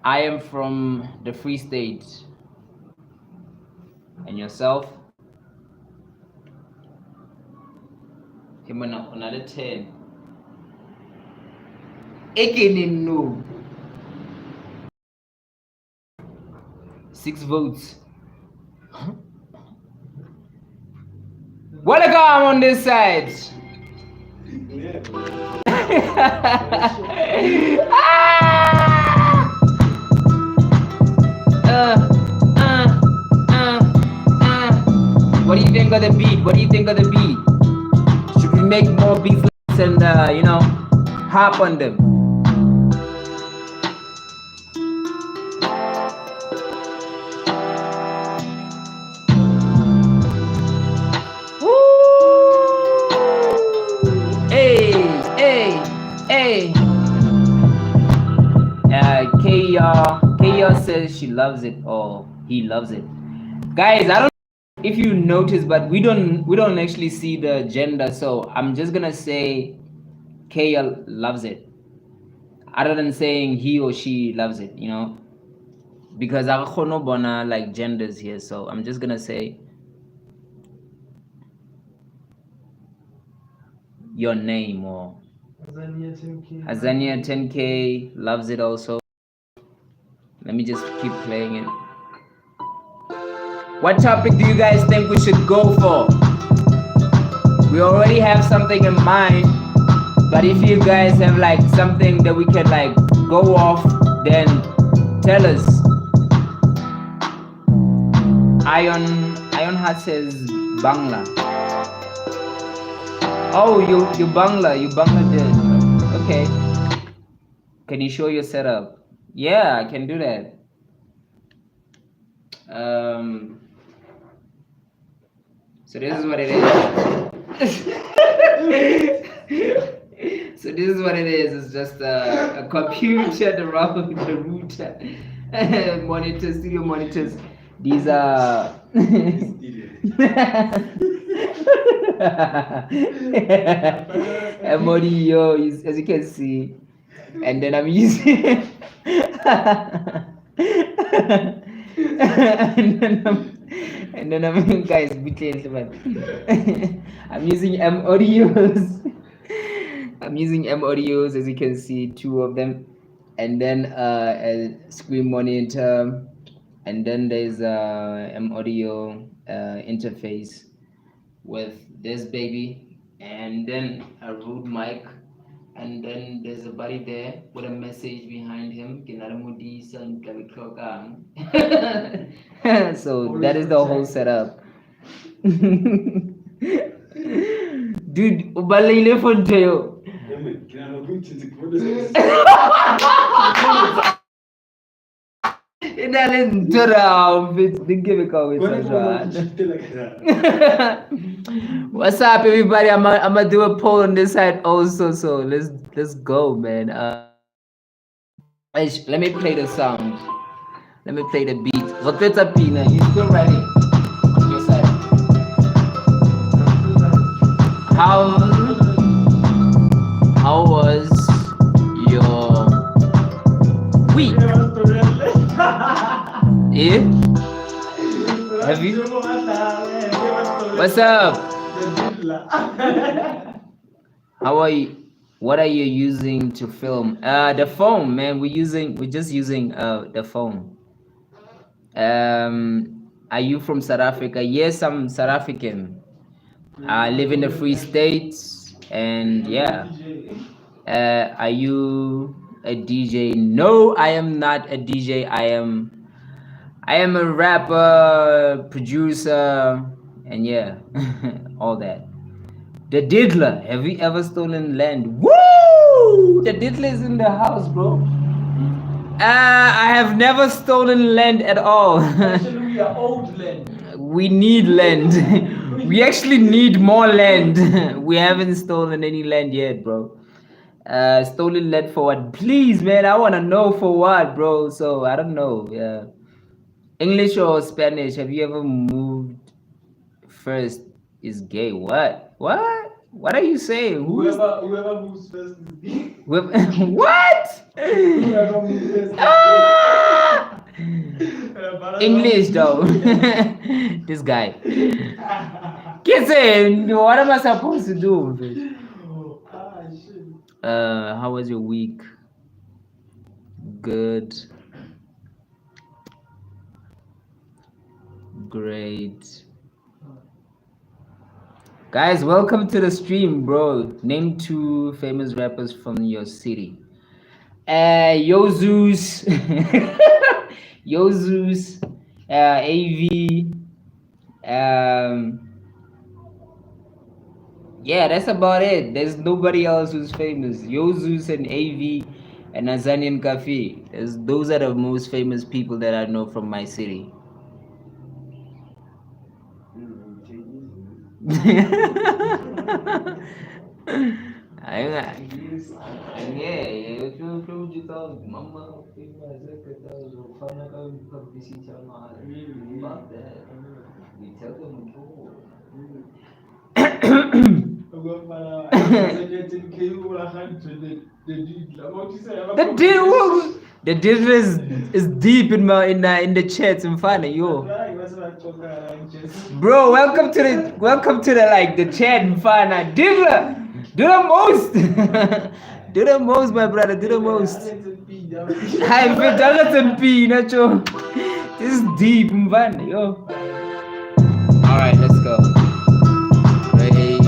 I am from the Free State. And yourself? Him on another 10. Again, no. 6 votes. Welcome on this side. What do you think of the beat? What do you think of the beat? Should we make more beats and hop on them? Hey. K says she loves it or he loves it. Guys, I don't know if you notice, but we don't actually see the gender, so I'm just gonna say K loves it. Other than saying he or she loves it, because I don't know like genders here, so I'm just gonna say your name or Azania 10K loves it also. Let me just keep playing it. What topic do you guys think we should go for? We already have something in mind, but if you guys have like something that we can like go off, then tell us. Ion Heart says Bangla. Oh, you Bangladesh. Okay. Can you show your setup? Yeah, I can do that. So this is what it is. So this is what it is. It's just a computer, the router, monitors, studio monitors. These are audio, as you can see, and then I'm using and then I'm guys I'm using M audios. I'm using M audios, as you can see, 2 of them, and then a screen monitor, and then there's a M audio interface with this baby, and then a Rode mic, and then there's a body there with a message behind him. So that is the whole setup. Dude, ubalile fonteo. What's up, everybody? I'm gonna do a poll on this side also. So let's go, man. Let me play the sound. Let me play the beat. Roteta Pina, you still ready? On your side. How was your week? Yeah? Have you? What's up? How are you? What are you using to film? The phone, man. We're just using the phone. Are you from South Africa? Yes, I'm South African. I live in the Free States, and yeah. Are you a DJ? No, I am not a DJ. I am a rapper, producer, and yeah, all that. The Diddler. Have you ever stolen land? Woo! The Diddler is in the house, bro. I have never stolen land at all. Actually, we are old land. We need land. We actually need more land. We haven't stolen any land yet, bro. Stolen land for what? Please, man, I want to know for what, bro. So I don't know. Yeah. English or Spanish? Have you ever moved first is gay? What? What are you saying? Whoever moves first is gay. What? Whoever moves first is gay. English though. This guy. Kissing. What am I supposed to do? How was your week? Good. Great. Guys, welcome to the stream, bro. Name 2 famous rappers from your city. Yo Zeus. Yo Zeus. AV. Yeah, that's about it. There's nobody else who's famous. Yo Zeus and AV and AzanianKaffir. Those are the most famous people that I know from my city. The difference is deep in the chat in front of you. Bro, welcome to the chat in front of Divla. Do the most. Do the most, my brother. Do the most. Hi, Nacho. This is deep in front of yo. Alright, let's go. Ready?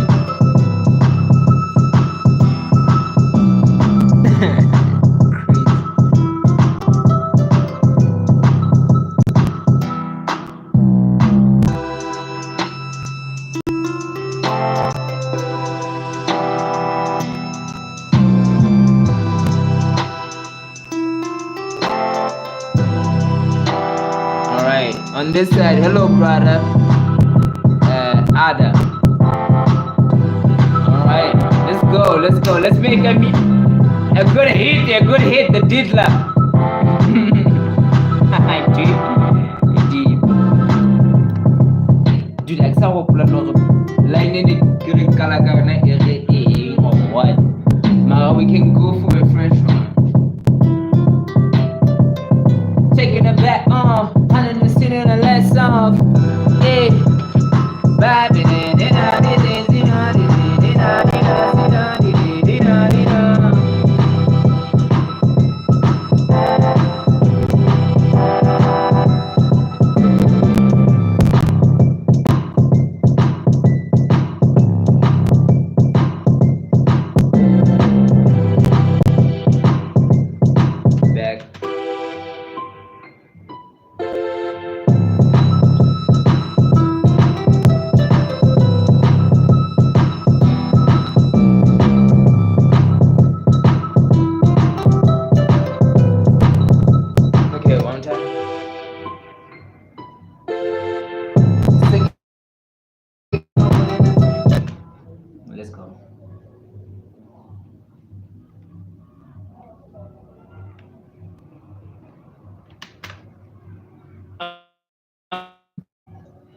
On this side, hello brother, Ada. Alright, let's go, let's make a good hit, the Didla. Dude, I saw what line in the green color or what? Now we can go for a fresh one. Taking it back on. In a less off, yeah. Vibing in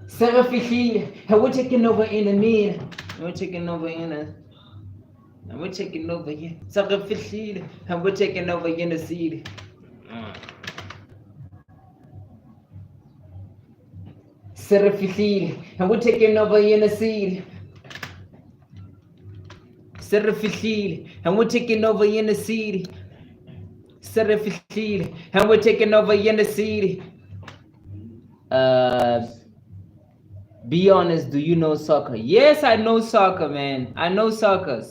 Seraphichine, and we're taking over in a minute. We're taking over in a. And we're taking over here. Seraphichine, and we're taking over in the city. Seraphichine, and we're taking over in the city. Seraphichine, and we're taking over in the city. Seraphichine, and we're taking over in the city. Be honest, do you know soccer? Yes, I know soccer, man. I know soccer.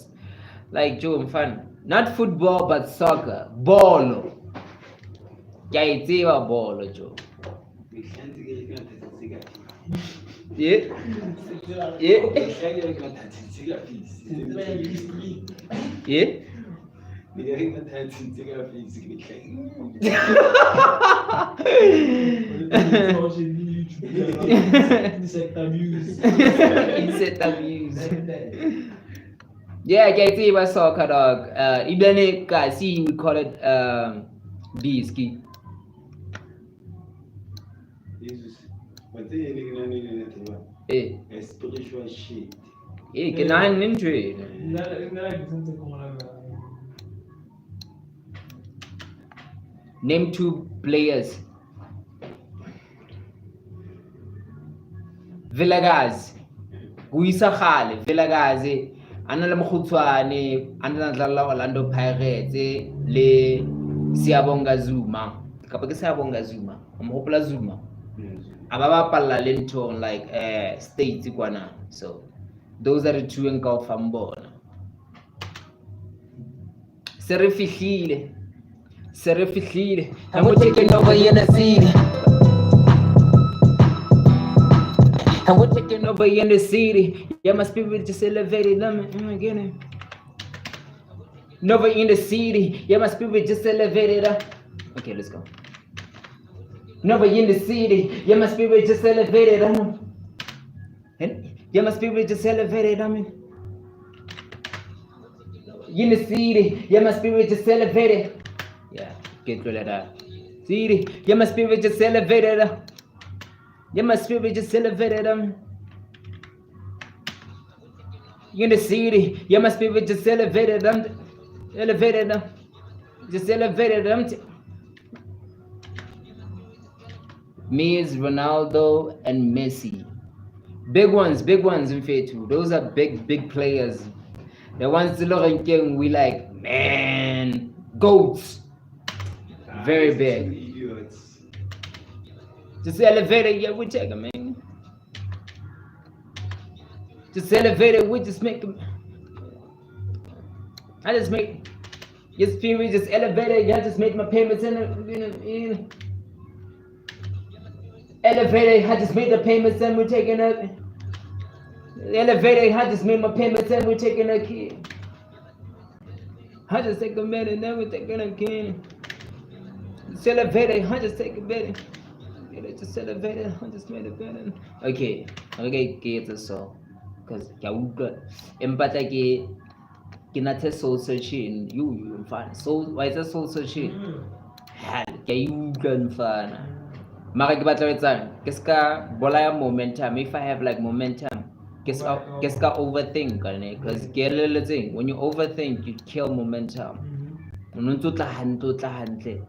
Like Joe, fun. Not football, but soccer. Ball. Yeah, it's a ball, Joe. Yeah. Yeah. Yeah. Insect abuse. Yeah, I can see about soccer dog. Even if I see we call it B-ski. Spiritual shit. Can I into it? Name 2 players Vilagazi. Guisa Khale, Vilagazi, Anala Mkhutwane, Anala Orlando Pirates, Le Siabonga Zuma. Kapag Siabonga Zuma, Hopla Zuma. Ababa pala lento like states kwana. So those are the two in Gulf Ambona. Serifihlile. And we're taking over in the city. And we're taking over in the city. Yeah, my spirit just elevated. Again. Nova in the city. Yeah, my spirit just elevated up. Okay, let's go. Nova in the city. Yeah, my spirit just elevated. Yeah, my spirit just elevated. In the city. Yeah, my spirit just elevated. Yeah, get through that. City. Yeah, my spirit just elevated. Yeah, my spirit just elevated. In the city. Yeah, my spirit just elevated. Just elevated. Me is Ronaldo and Messi. Big ones in Fetu. Those are big players. The ones to look at we like, man, goats. Very big. Just elevated, yeah, we take them, man. Just elevated, we just make them. Yes, Fury just elevated, I just made my payments in elevated, I just made the payments and we're taking a elevated, I just made my payments and we're taking a key. I just take a minute and then we're taking a key. Just elevated, I just take a minute. Just elevated, I just made a better. Okay, get this so. Because empathy kinate soul searching you find soul why is that soul searching hell you can find mara ke batla etsang ke ska bola ya momentum if I have like momentum ke ska overthink because when you overthink you kill momentum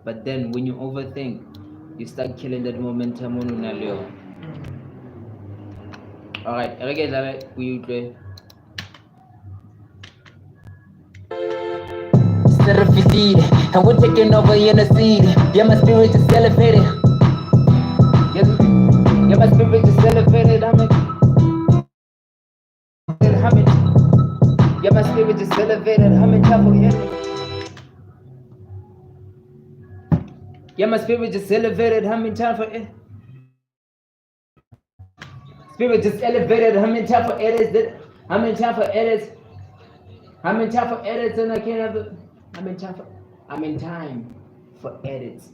but then when you overthink you start killing that momentum alright we and we're taking over in the city. Yeah, my spirit just elevated. Yeah, my spirit just elevated. Yeah, my spirit just elevated. I'm in trouble. Yeah, my spirit just elevated. I'm in time for it. Spirit just elevated. I'm in time for edits. I'm in time for edits. I'm in time for edits, and I can't have it. I'm in time for edits.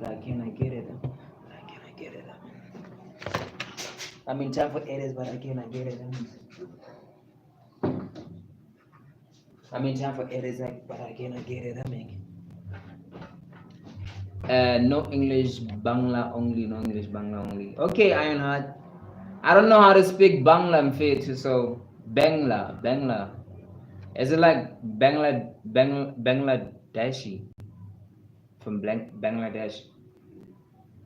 Like, can I get it? I'm in time for edits, but I cannot get it. I'm in time for edits, but I cannot get it. No English, Bangla only. No English, Bangla only. Okay, Ironheart. I don't know how to speak Bangla, I'm fit, so Bangla. Is it like Bangladeshi? From Bangladesh.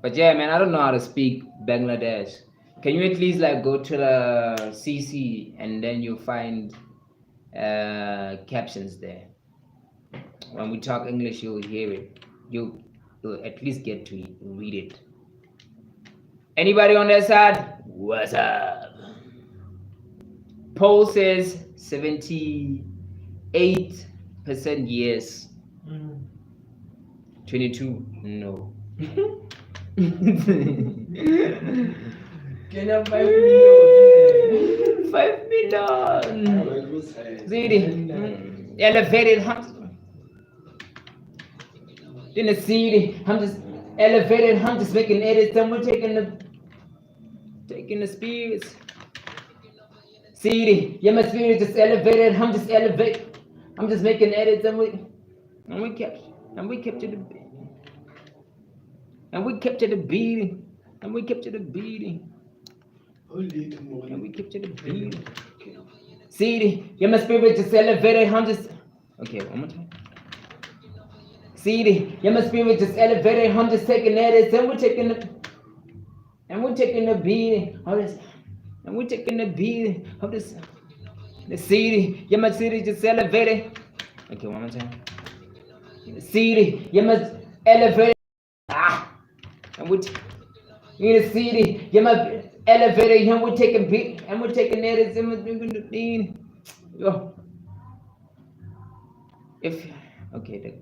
But yeah, man, I don't know how to speak Bangladesh. Can you at least like go to the CC and then you find captions there? When we talk English, you'll hear it. You'll at least get to read it. Anybody on that side? What's up? Poll says 78% yes. 22 no. Can have 5 million? 5 million. City. Elevated. In the city, I'm just elevated. I'm just making edits. And we're taking the spirits. City. Yeah, my spirit just elevated. I'm just elevated. I'm just making edits. And we kept to the beat. And we kept to the beating. And we kept to the beating. And we kept to the beating. City. Yeah, my spirit just elevated. I'm just. Okay, one more time. City. Yeah, my spirit just elevated. I'm just taking edits. And we're taking the beating. All this. and we're taking the beat of this the city. Yeah, my city just elevated. Okay, one more time. The city, yeah, my elevated. Ah, and we're in the city, yeah, my elevated. And we're taking beat, and we're taking it. Yo, if okay,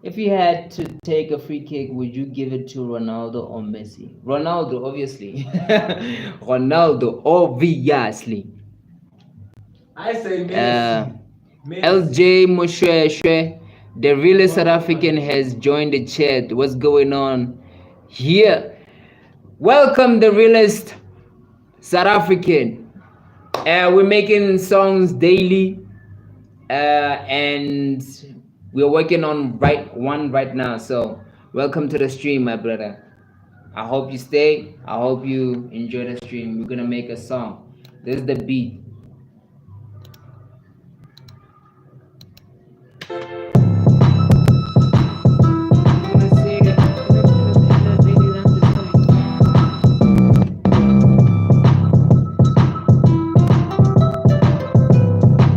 if you had to take a free kick, would you give it to Ronaldo or Messi? Ronaldo, obviously. Ronaldo, obviously. I say Messi. Messi. LJ Moshwe, the realest South African, has joined the chat. What's going on here? Welcome, the realest South African. We're making songs daily, and we're working on one right now. So, welcome to the stream, my brother. I hope you stay. I hope you enjoy the stream. We're gonna make a song. This is the beat.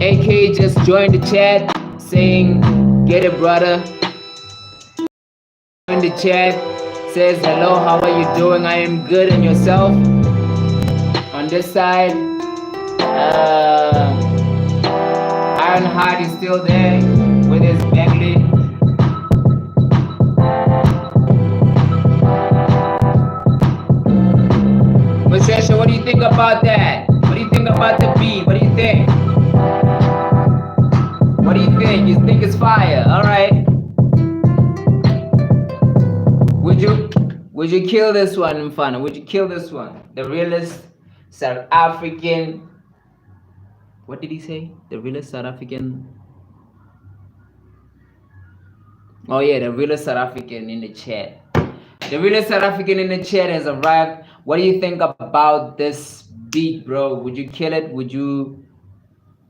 AK just joined the chat saying, "Get it, brother." In the chat says, "Hello, how are you doing? I am good, and yourself?" On this side, Ironheart is still there with his Bentley. Mashesha, what do you think about that? What do you think about the beat? What do you think? What do you think? You think it's fire? All right. Would you kill this one, Mfana? Would you kill this one? The realest South African. What did he say? The realest South African. Oh yeah, the realest South African in the chat. The realest South African in the chat has arrived. What do you think about this beat, bro? Would you kill it? Would you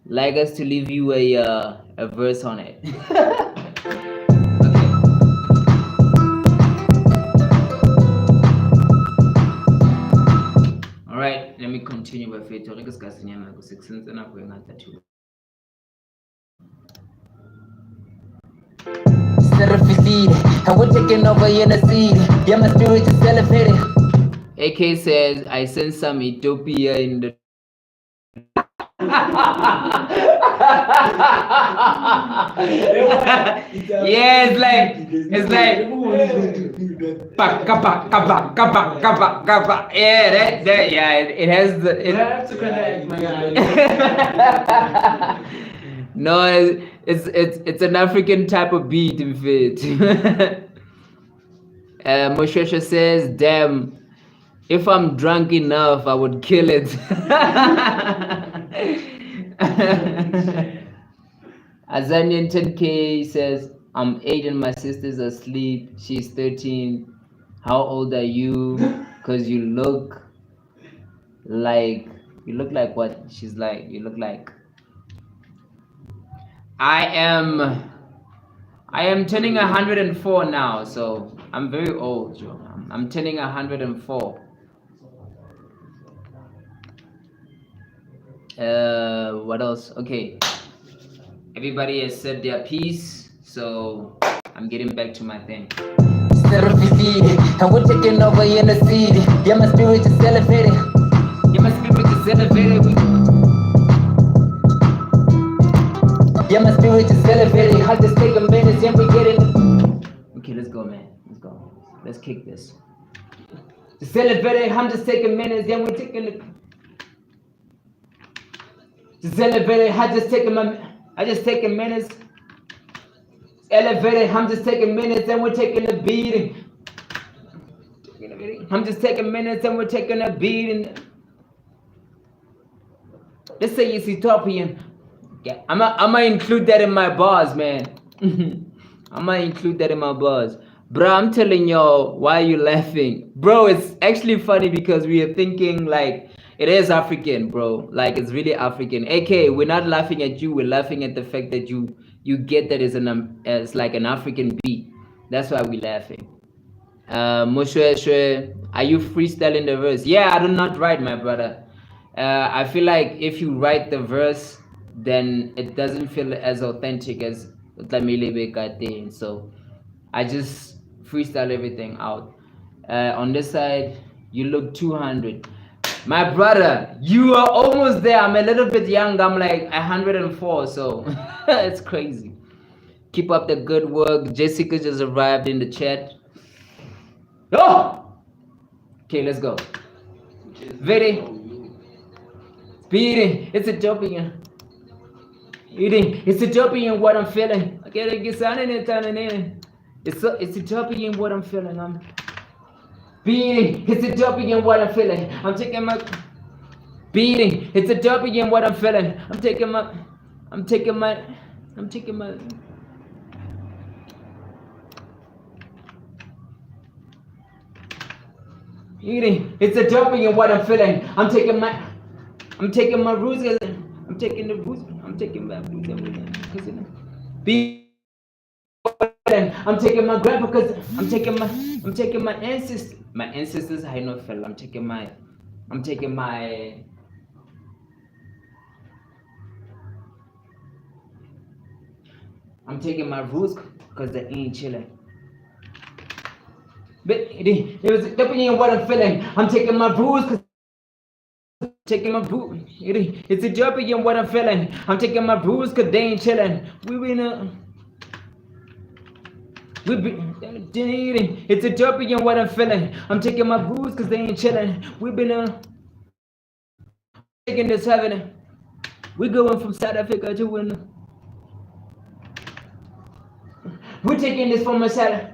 like us to leave you a verse on it? Alright, let me continue with it. And we're taking over in the city. Yeah, my spirit is elevated. AK says, I sense some utopia in the. Yeah, it's like yeah, that yeah, it has the it have to connect, my guy. No, it's an African type of beat in fact. Moshesha says, damn, if I'm drunk enough, I would kill it. Azanian 10K says, I'm 8 and my sister's asleep. She's 13. How old are you? Because you look like what? She's like, you look like. I am turning 104 now, so I'm very old, Joe. I'm turning 104. What else? Okay. Everybody has said their piece, so I'm getting back to my thing. And we're taking over in the city. Yeah, my spirit is elevated. Yeah, my spirit is elevated. Yeah, my spirit is elevated. I'll just take a minute and we get it. Okay, let's go, man. Let's go. Let's kick this. Just elevated. I'm just taking minutes. Yeah, we're taking the. Just elevated. I just taking minutes. Elevated. I'm just taking minutes and we're taking the beating. I'm just taking minutes and we're taking a beating. Let's say it's utopian. Yeah, I'm gonna include that in my bars, man. I'm gonna include that in my bars. Bro, I'm telling y'all, why are you laughing? Bro, it's actually funny because we are thinking like it is African, bro. Like it's really African. AK, we're not laughing at you, we're laughing at the fact that you get that as like an African beat. That's why we're laughing. Moshe, are you freestyling the verse? Yeah, I do not write, my brother. I feel like if you write the verse, then it doesn't feel as authentic as Tlamile Bekate. So I just freestyle everything out. On this side, you look 200. My brother, you are almost there. I'm a little bit young. I'm like 104, so it's crazy. Keep up the good work. Jessica just arrived in the chat. Oh! Okay, let's go. Very speedy. It's a jumping. Eating. It's a jumping in what I'm feeling. Okay, it's a jumping in what I'm feeling. I'm beating. It's a jumping in what I'm feeling. I'm taking my beating. It's a jumping in what I'm feeling. I'm taking my eating. It's a jumping in what I'm feeling. I'm taking my roots. I'm taking the roots. I'm taking my roots. I'm taking my grandpa because I'm taking my ancestors. My ancestors I know fell. I'm taking my roots because they ain't chilling. But it was depending on what I'm feeling. I'm taking my bruise because taking my bruise. It's a jumping in what I'm feeling. I'm taking my bruise because they ain't chilling. It's a jumping in what I'm feeling. I'm taking my bruise because they ain't chilling. We've been taking this heaven. We're going from South Africa to win. We're taking this from South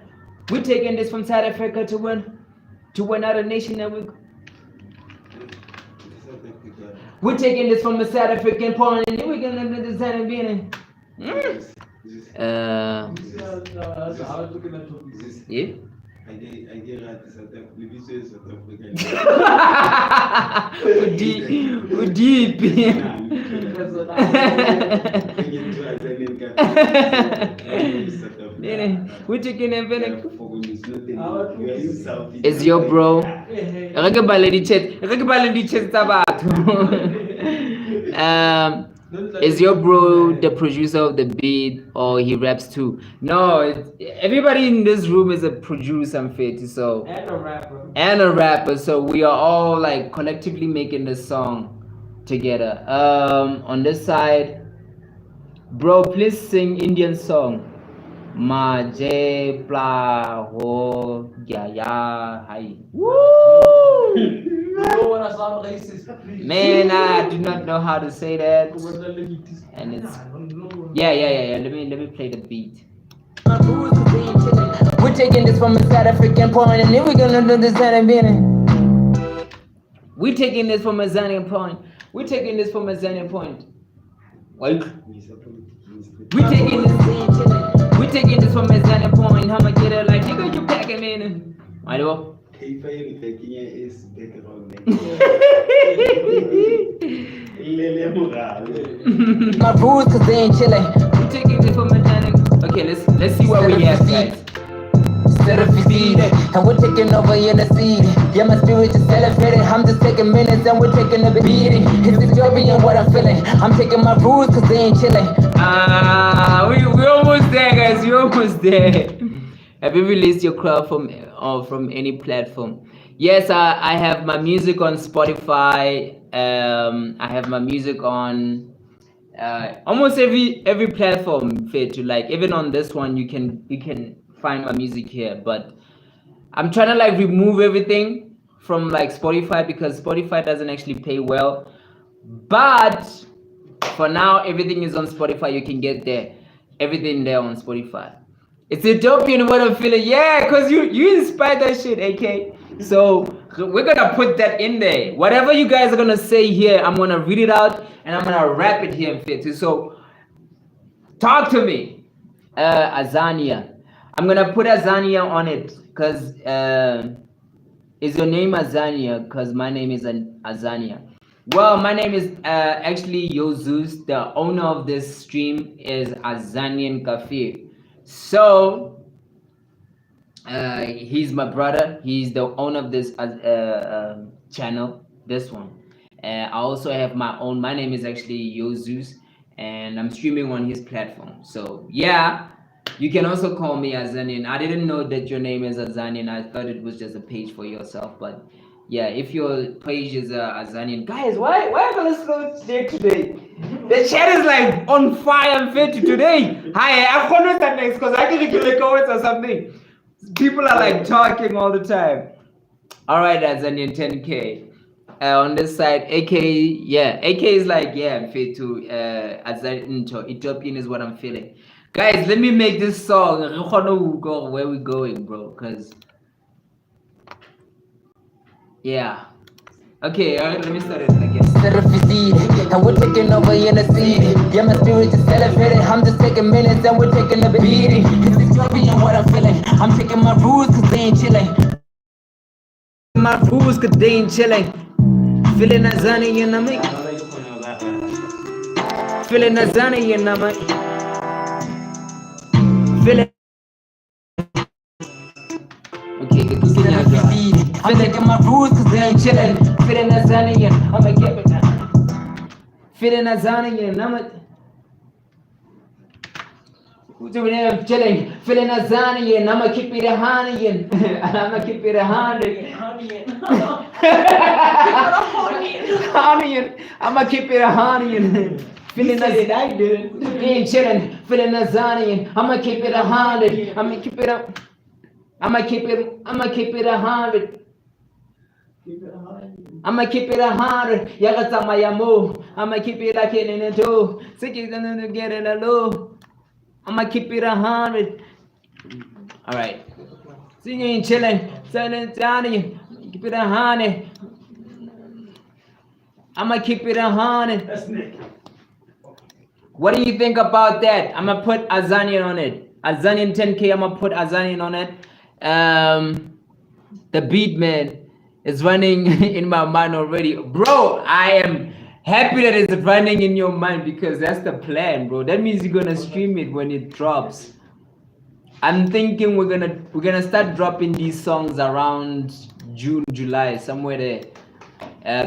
Africa to win. To another nation that we're taking this from a South African point and we're gonna do this and being yeah. Deep. We're taking a is your bro? Is your bro the producer of the beat or he raps too? No, everybody in this room is a producer, I'm fit, so and a rapper. So we are all like collectively making this song together. On this side, bro, please sing Indian song. Ma je pla ho ya ya hai. Woo! Man, I do not know how to say that. And it's yeah. Let me play the beat. We're taking this from a South African point, and then we're gonna do this and being. We're taking this from a Zanian point. We're taking this from a Zanian point. Like we're taking this from a Zanian point. How much get it like nigga you packing in? I know. My rules cause they ain't chilling. We're taking this from a Zanian. Okay, let's see what we have, guys. And we're taking over in the city. Yeah, my spirit is celebrating. I'm just taking minutes and we're taking a beating. It's the joy in what I'm feeling. I'm taking my rules cause they ain't chilling. We're almost there, guys. We're almost there. Have you released your crowd from any platform? Yes, I have my music on Spotify. I have my music on almost every platform. Fit to like even on this one you can find my music here, but I'm trying to like remove everything from like Spotify because Spotify doesn't actually pay well. But for now, everything is on Spotify. You can get everything there on Spotify. It's Ethiopian what I'm feeling. Yeah, because you inspired that shit, AK. So we're gonna put that in there. Whatever you guys are gonna say here, I'm gonna read it out and I'm gonna rap it here in fit. So talk to me. Azania. I'm gonna put Azania on it because is your name Azania? Because my name is Azania. Well, my name is actually Zeus. The owner of this stream is AzanianKaffir. So he's my brother. He's the owner of this channel, this one. I also have my own. My name is actually Zeus, and I'm streaming on his platform. So yeah, you can also call me Azanian. I didn't know that your name is Azanian. I thought it was just a page for yourself, but yeah, if your page is Azanian, guys, why am I slow today? The chat is like on fire and fit today. Hi, I'm gonna that next because I can click comments or something. People are like talking all the time. All right, Azanian 10K. On this side, AK, yeah, AK is like, yeah, I'm fit to Azanian Ethiopian is what I'm feeling. Guys, let me make this song. Where we going, bro? Cause yeah. Okay, let me start it again. And we're taking over in the city. Yeah, my spirit just celebrating. I'm just taking minutes and we're taking a beating. It's Ethiopian what I'm feeling. I'm taking my rules cause they ain't chilling. My rules cause they ain't chilling. Feeling Azanian, I'm like. Feeling Azanian, I'm like. Feeling. Okay, I'm taking my rules cause they ain't chilling. Feeling Azanian, I'ma give it now. Feeling Azanian, I'ma. I'm chilling, feeling Azanian, I'ma keep it a Hanian. I'ma keep it a hundred. Hanian, I'ma keep it a Hanian. Feeling Azanian, being chilling, feeling Azanian, I'ma keep it 100. I'ma keep it up. I'ma keep it 100. I'ma keep it 100. Yagatama Yamo. I'ma keep it like it in a two. 60 to get it a low. I'ma keep it 100. Alright. Singing, chilling, silent, Johnny. Keep it 100. I'ma keep it 100. That's Nick. What do you think about that? I'ma put Azanian on it. Azanian 10K, I'ma put Azanian on it. The beat, man, is running in my mind already. Bro, I am happy that it's running in your mind because that's the plan, bro. That means you're gonna stream it when it drops. I'm thinking we're gonna start dropping these songs around June, July, somewhere there.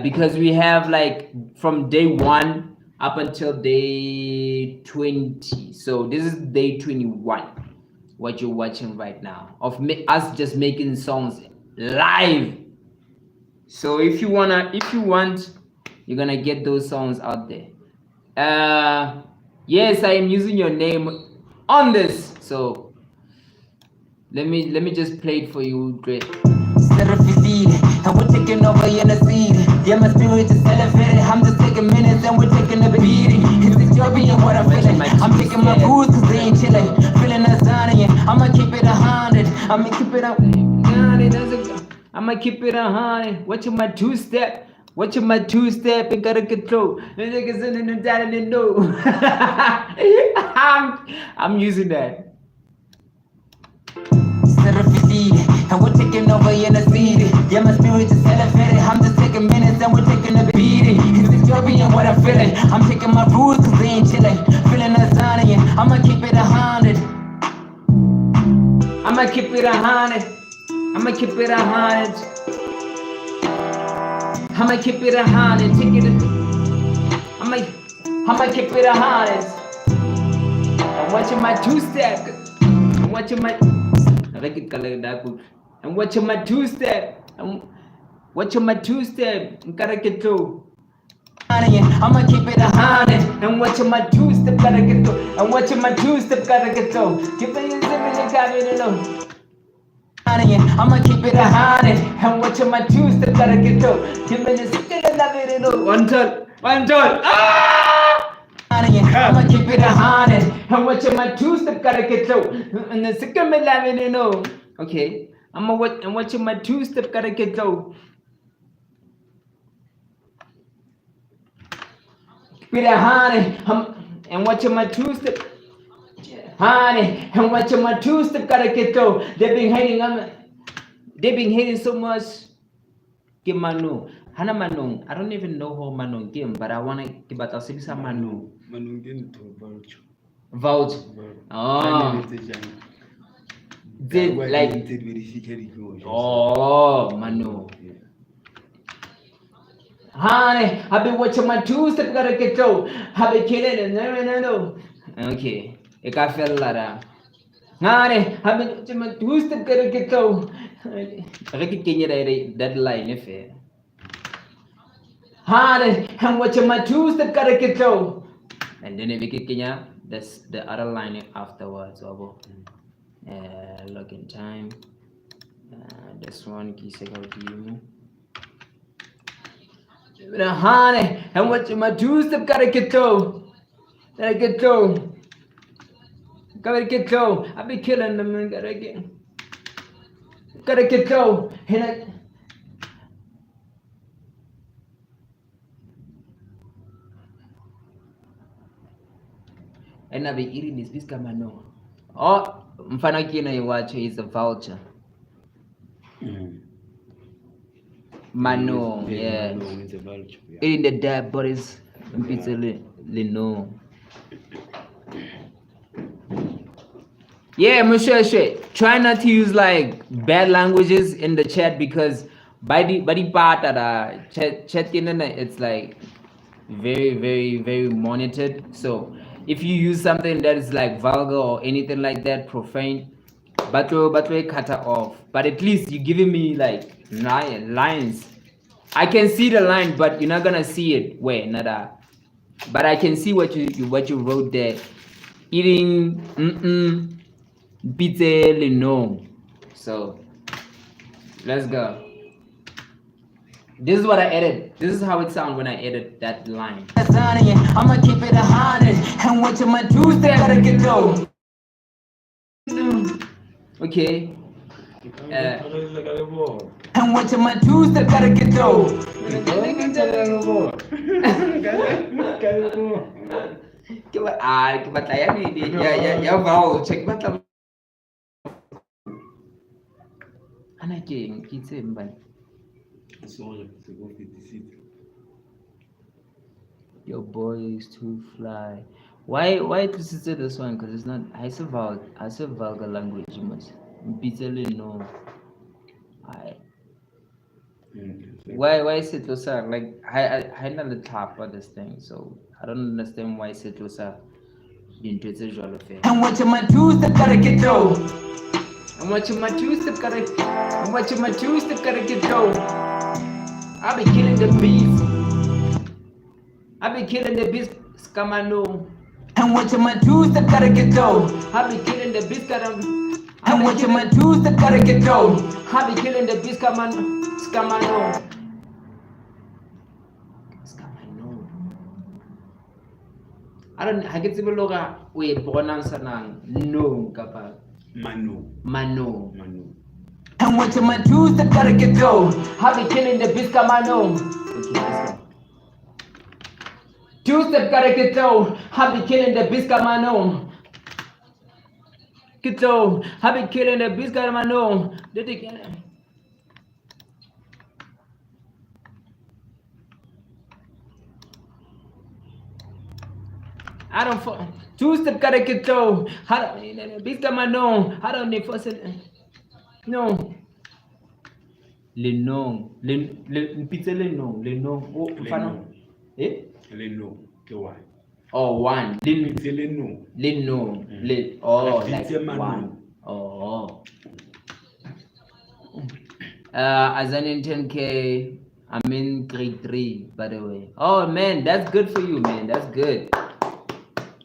Because we have like from day 1 up until day 20. So this is day 21. What you're watching right now of us just making songs live. So if you want, you're gonna get those songs out there. Yes, I am using your name on this. So let me just play it for you. Great. And we're taking over in the city. Yeah, my spirit is elevated. I'm just taking minutes and we're taking a beating. It's Ethiopian what I'm feeling. I'm taking my rules cause they ain't chilling. Feeling Azanian. I'ma keep it 100. I'ma keep it up. I'ma keep it 100. Watching my two-step. Watching my two-step and gotta control. I'm using that. And we're taking over in the city. Yeah, my spirit is elevated. I'm just taking minutes and we're taking a beating. It's Ethiopian what I'm feeling. I'm taking my rules cause they ain't chilling. Feeling Azanian. I'ma keep it 100. I'ma keep it 100. I'ma keep it 100. I'ma keep it 100. Take it. I'ma keep it 100. I'm watching my two-step. I'm watching my. I'm watching my two-step. I'm watching my two-step. Gotta get through. I'ma keep it 100. I'm watching my two-step. Gotta get through. I'm watching my two-step. Gotta get through. Keep it in. I'ma keep it 100. I'm watching my two-step. Gotta get through. Keep it in. One turn. Ah! I'ma keep it 100. I'm watching my two-step, gotta get through. And the second me let me know. Okay. I'm watching my two-step, gotta get through. Keep it 100. I'm watching my two-step. Honey, I'm watching my two-step, gotta get through. They've been hating so much. Give Manu. Hana Manung. I don't even know how Manung game, but I wanna give out a Manu. Manungin to vouch. Vouch. Oh. Did like. Oh, Manu. Honey, I've been watching my two-step gotta get go. I've been killing it. No. Okay. I feel like Honey, I've been watching my two-step gotta get go. I can that line if it. Honey, I'm watching my two-step gotta get go. And then if you Kenya, that's the other line afterwards. Login time. This one key second you. Honey, I'm watching my two-step gotta get go. Gotta get go. Gotta get go. I be killing them and gotta get go. And I be eating this biscuit mano. Oh, mfano kina you watch is a vulture. Mano, yeah. It's a vulture. Eating the dead bodies and pizza no. Yeah, Monsieur shit. Try not to use like bad languages in the chat because by the part that chat it's like very monitored. So if you use something that is like vulgar or anything like that, profane, but we cut it off. But at least you're giving me like lines. I can see the line, but you're not gonna see it. Wait, nada. But I can see what you wrote there. Eating pizza no. So let's go. This is what I edit. This is how it sounds when I edit that line. I'ma keep it 100 and watching my Tuesday gotta get go. Okay. And watching my Tuesday gotta get go. Kita tayang ni ya wow check mata. Anak king kita mbak. Your boy is too fly. Why to say this one? Because it's not. I say vulgar language. You must be telling no. Why is it Losa? Like I know the top of this thing, so I don't understand why is it Losa into its usual affair. I'm watching my two-step gotta get go. I'm watching my two-step gotta get go. I be killing the bees. Scamano. I'm watching my two-step gotta get go. I be killing the bees. I'm watching my two-step gotta get go. I be killing the bees. Scamano. I get to look at wait pronounce no kapag Mano. I'm watching my two-step gotta get go. I be killing the bisca mano. Okay, let's go. Two-step gotta get go. I be killing the bisca mano. Get go. I be killing the bisca mano. Did it get I don't fuck. Two-step gotta get go. Bisca mano. I don't need first. No. Lenong. Pizza Lenong. Oh, fano. Eh? Leno. K1. Oh, one. Pizza Leno. Lenong. Oh, like Pizza Mano. one. Oh. AzanianKaffir. I'm in grade 3, by the way. Oh man, that's good for you, man. That's good.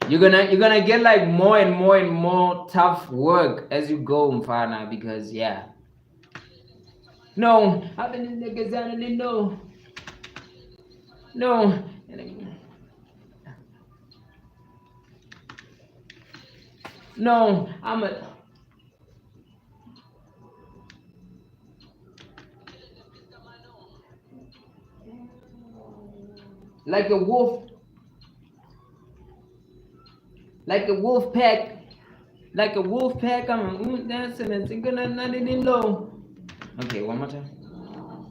You're gonna get like more and more tough work as you go, Mfana, because yeah. No, I've been in the Gazanali, no. No, I'm a like a wolf pack. I'm dancing and singing and nothing low. Okay, one more time.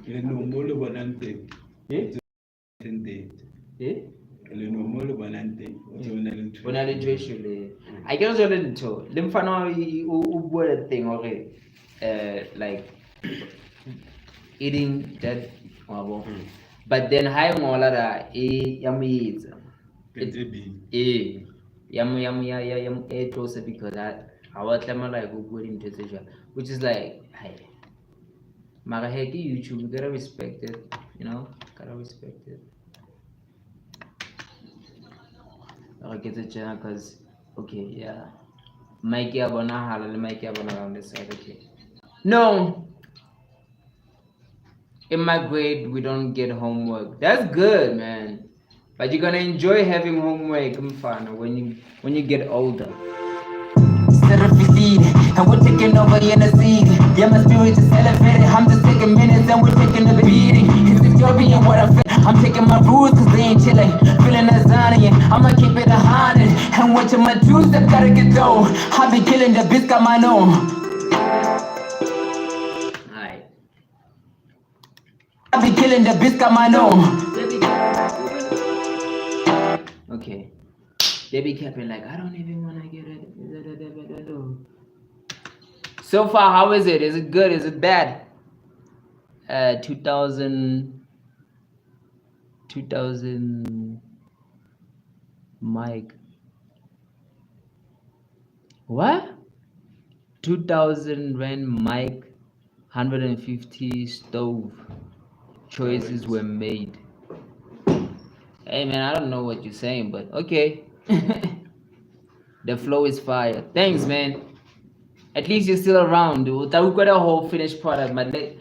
Leno molo banante. Eh? Leno molo banante. When I I guess I didn't tell. Limfano word thing like eating that But then hi ngola yamuyiza. Kente B. Yam closer because I was like good into which is like hey. Mara YouTube, you gotta respect it, gotta respect it. I get the channel because okay, yeah. Mikey Abona Halal, Mikey Abona on this side, okay. No, in my grade we don't get homework. That's good, man. But you're gonna enjoy having homework when you get older. And we're taking over in the season. Yeah, my spirit just elevated. I'm just taking minutes and we're taking the beating. It's Victorian what I feel. I'm taking my rules cause they ain't chilling. Feeling Azanian, I'ma keep it 100. And watching my two step gotta get dough. I be killing the bitch, got my own. Alright. I be killing the bitch, got my own. Okay. They be capping like, I don't even wanna get it. So far, how is it? Is it good? Is it bad? 2000 mic. What? 2000 rand mic, 150 stove. Choices were made. Hey man, I don't know what you're saying, but okay. The flow is fire. Thanks, man. At least you're still around. We've got a whole finished product, but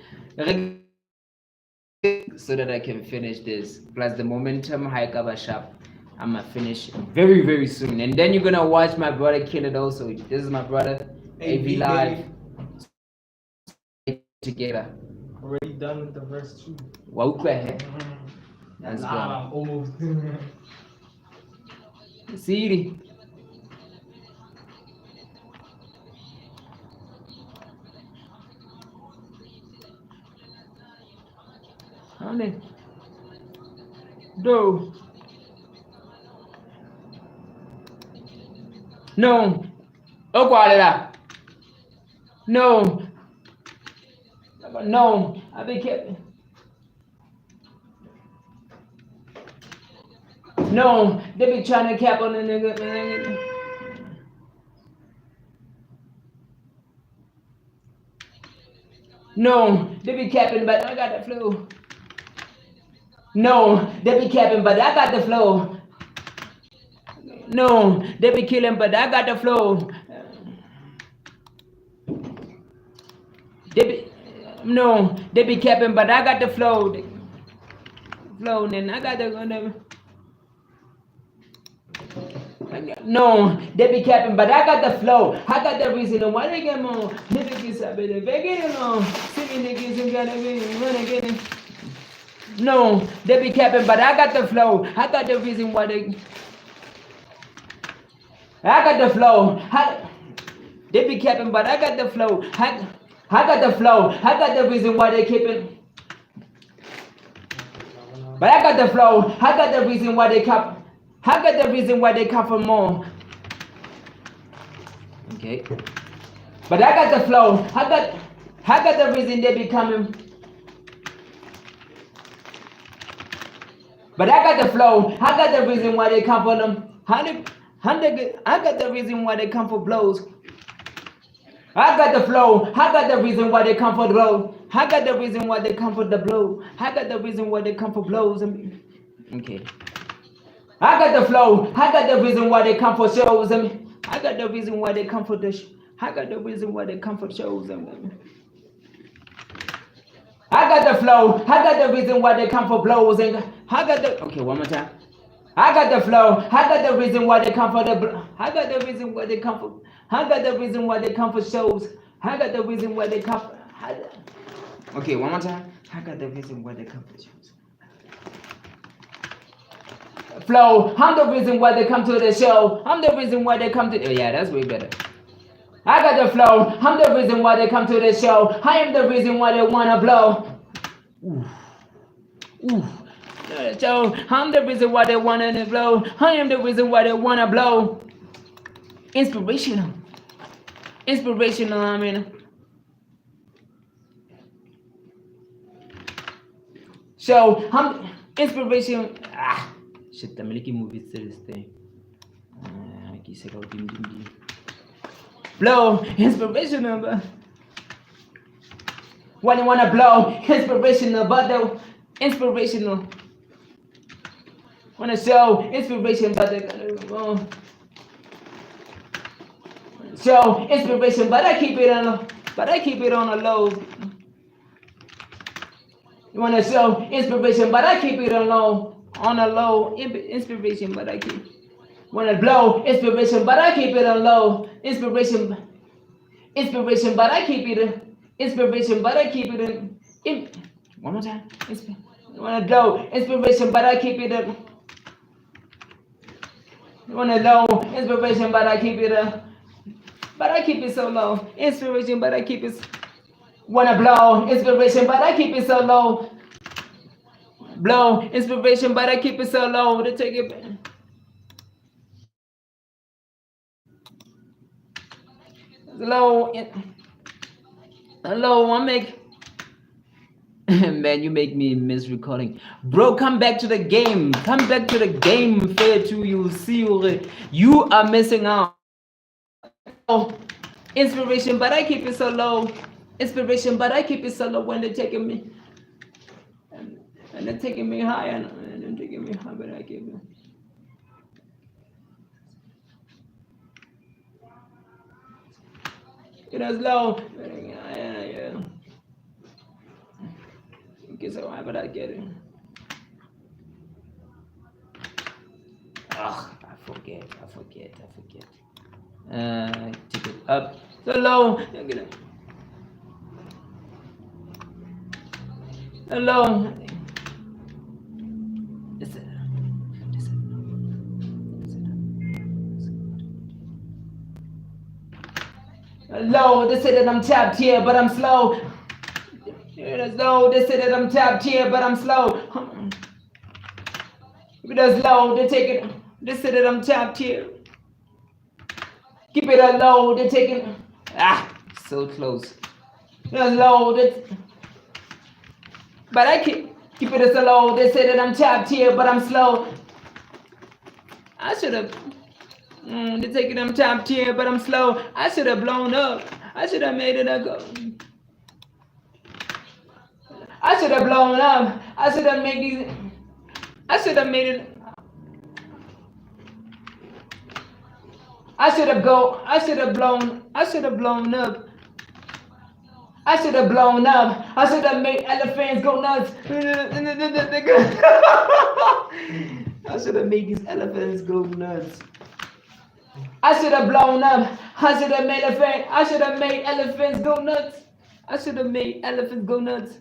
so that I can finish this. Plus the momentum hike up a shop. I'm gonna finish very, very soon. And then you're gonna watch my brother kill it also. This is my brother, AV Live. Together. Already done with the verse 2. Wow, that's good. Almost. See. Honey. No. No. Oh, no. No. I be kept. No. They be trying to cap on the nigga. No. They be capping, but I got the flu. No. They be capping, but I got the flow. No. They be killing, but I got the flow. No, they be capping, but I got the flow. And I got the. No, they be capping, but I got the flow. I got the reason why they get more. Niggas are better. They get it on. Singing niggas and gotta be running. No, they be capping, but I got the flow. I got the reason why they. I got the flow. They be capping, but I got the flow. I got the flow. I got the reason why they keep it. But I got the flow. I got the reason why they cap. I got the reason why they come for more. Okay. But I got the flow. I got the reason they be coming. But I got the flow. I got the reason why they come for them. I got the reason why they come for blows. I got the flow. I got the reason why they come for the blow. I got the reason why they come for the blow. I got the reason why they come for blows. Okay. I got the flow. I got the reason why they come for shows. I got the reason why they come for I got the reason why they come for shows. I got the flow. I got the reason why they come for blows. I got the. Okay, one more time. I got the flow. I got the reason why they come for the. I got the reason why they come for. I got the reason why they come for shows. I got the reason why they come for. Okay, one more time. I got the reason why they come for shows. Flow. I'm the reason why they come to the show. I'm the reason why they come to. Oh, yeah, that's way better. I got the flow. I'm the reason why they come to the show. I am the reason why they wanna blow. Ooh. So I'm the reason why they wanna blow. I am the reason why they wanna blow. Inspirational. I mean. So, inspiration. Shit, I'm making movies to this thing. Blow, inspirational, but when you wanna blow, inspirational, but the inspirational. Wanna show inspiration, but the show inspiration, but I keep it on the low. You wanna show inspiration, but I keep it on the low. Inspiration, but I keep. Wanna blow inspiration, but I keep it on low. Inspiration, but I keep it. Inspiration, but I keep it in. One more time. Wanna blow inspiration, but I keep it. Wanna low inspiration, but I keep it. But I keep it so low. Inspiration, but I keep it. Wanna blow inspiration, but I keep it so low. Blow inspiration, but I keep it so low to take it back. Hello, I make. Man, you make me miss recording. Bro, come back to the game. Come back to the game. Fair to you. See you are missing out. Inspiration, but I keep it so low. Inspiration, but I keep it so low when they're taking me. And they're taking me high, and they're taking me high, but I keep it. It is low. Yeah. It so high, but I get it. Ugh, I forget. Take it up. So low. Hello. Hello, they say that I'm tapped here, but I'm slow. Hello, they say that I'm tapped here, but I'm slow. If it is low, they take it. They say that I'm tapped here. Keep it low, they take it. So close. It's low, but I keep it as low. They say that I'm tapped here, but I'm slow. I should have. They take it, I'm tapped here, but I'm slow. I should have blown up. I should have made it a go. I should have blown up. I should have made these. I should have made it. I should have blown up. I should have blown up. I should have made elephants go nuts. I should have made these elephants go nuts. I should have blown up. I should have made elephants go nuts. I should have made elephants go nuts.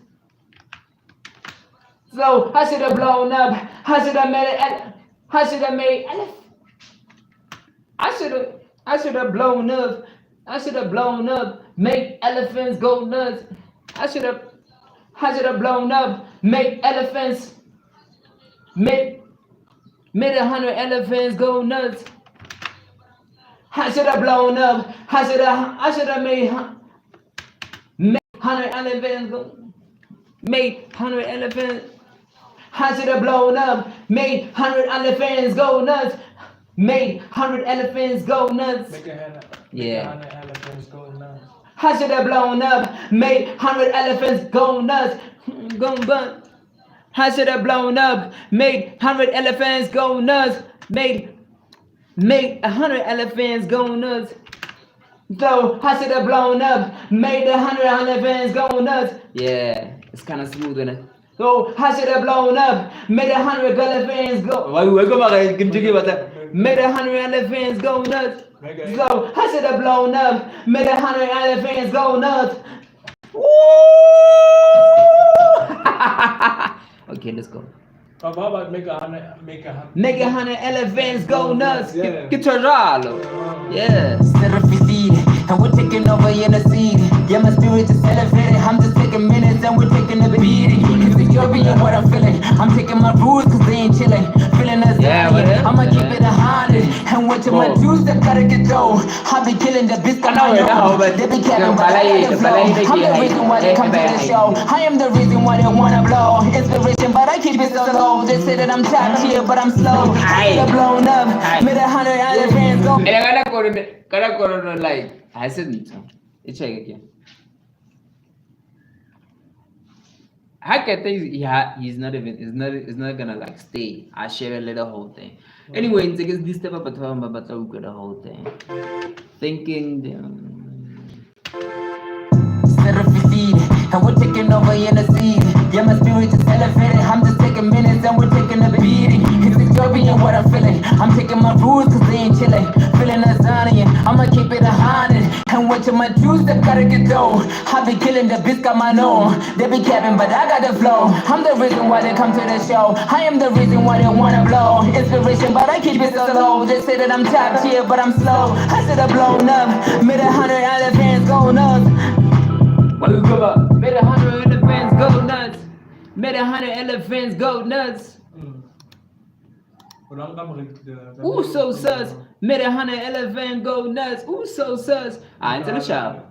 So I should have blown up. I should have made blown up. Make elephants go nuts. I should have blown up. Make elephants. Made 100 elephants go nuts. I should have blown up. I should have made 100 elephants go. Made 100 elephants. I should have blown up. Made 100 elephants go nuts. Made 100 elephants go nuts. Yeah. 100 elephants go nuts. I should have blown up. Made 100 elephants go nuts. Go nuts. I should have blown up. Made 100 elephants go nuts. Made 100 elephants go nuts. So I should have blown up. Made 100 elephants go nuts. Yeah, it's kind of smooth, isn't it? So I should have blown up. Made 100 elephants go. Made 100 elephants go nuts. So I should have blown up. Made 100 elephants go nuts. Woo! Okay, let's go. How about make a hundred elephants go nuts. Yeah. Get your ralo. Yes. And we're taking over in the seed. Yeah, my spirit is elevated. I'm just taking minutes and we're taking the beating. Cause you're being what I'm feeling. I'm taking my rules cause they ain't chilling. Feeling us Yeah, down here. whatever. I'ma keep it 100. And we're went to my two-step, gotta get dough. I be killing the bitch, got my know. They be capping, but I got the flow. I'm the reason why they come to the show. I am the reason why they wanna blow. Inspiration, but I keep it so low. They say that I'm top tier, but I'm slow. I get blown up, made 100 other fans go. Gotta go like I said. Check again. I can think he's not even it's not gonna like stay. I share a little whole thing. Anyway, it's like this step up at home, but I the whole thing. Thinking Instead of feed, and we're taking over in the seed. Yeah, my spirit is elevated. I'm just taking minutes and we're taking a beating. It's disturbing what I'm feeling. I'm taking my rules cause they ain't chilling. Feeling Azanian, I'ma keep it 100. And went to my two-step, gotta get dough. I be killing the bitch, got my know. They be capping, but I got the flow. I'm the reason why they come to the show. I am the reason why they wanna blow. Inspiration, but I keep it so low. They say that I'm top tier, but I'm slow. I said I'm blown up, made 100 other fans go nuts. Made 100 elephants go nuts. Made 100 elephants go nuts. Ooh, so sus. Made 100 elephants go nuts. Ooh, so sus. Into the shop.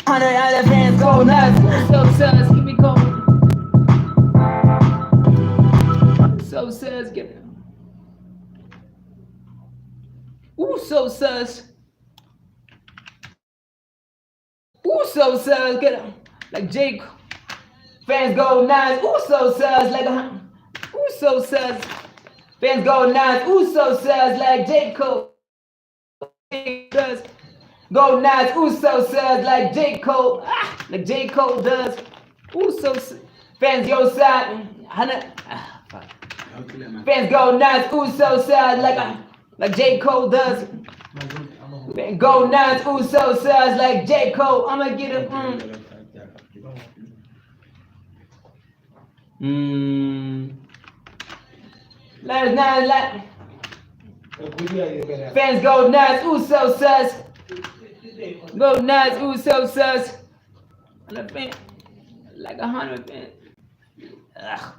100 elephants go nuts. Ooh, so sus. Keep me going. So sus. Get it. Ooh, so sus. Ooh, so sus. Get it. Like Jake. Fans go nuts. Ooh, so sus. Like a. Ooh, so sus. Fans go nuts. Ooh, so sus. Like J. Cole. Does. Go nuts. Ooh, so sus. Like J. Cole. Like J. Cole does. Ooh, so sus. Fans yo side. Fans go nuts. Ooh, so sus. Like J. Cole does. Go nuts. Ooh, so sus. Like J. Cole. I'ma get it. Last night, like fans go nuts, ooh so sus. Go nuts, ooh so sus. Like 100 fans.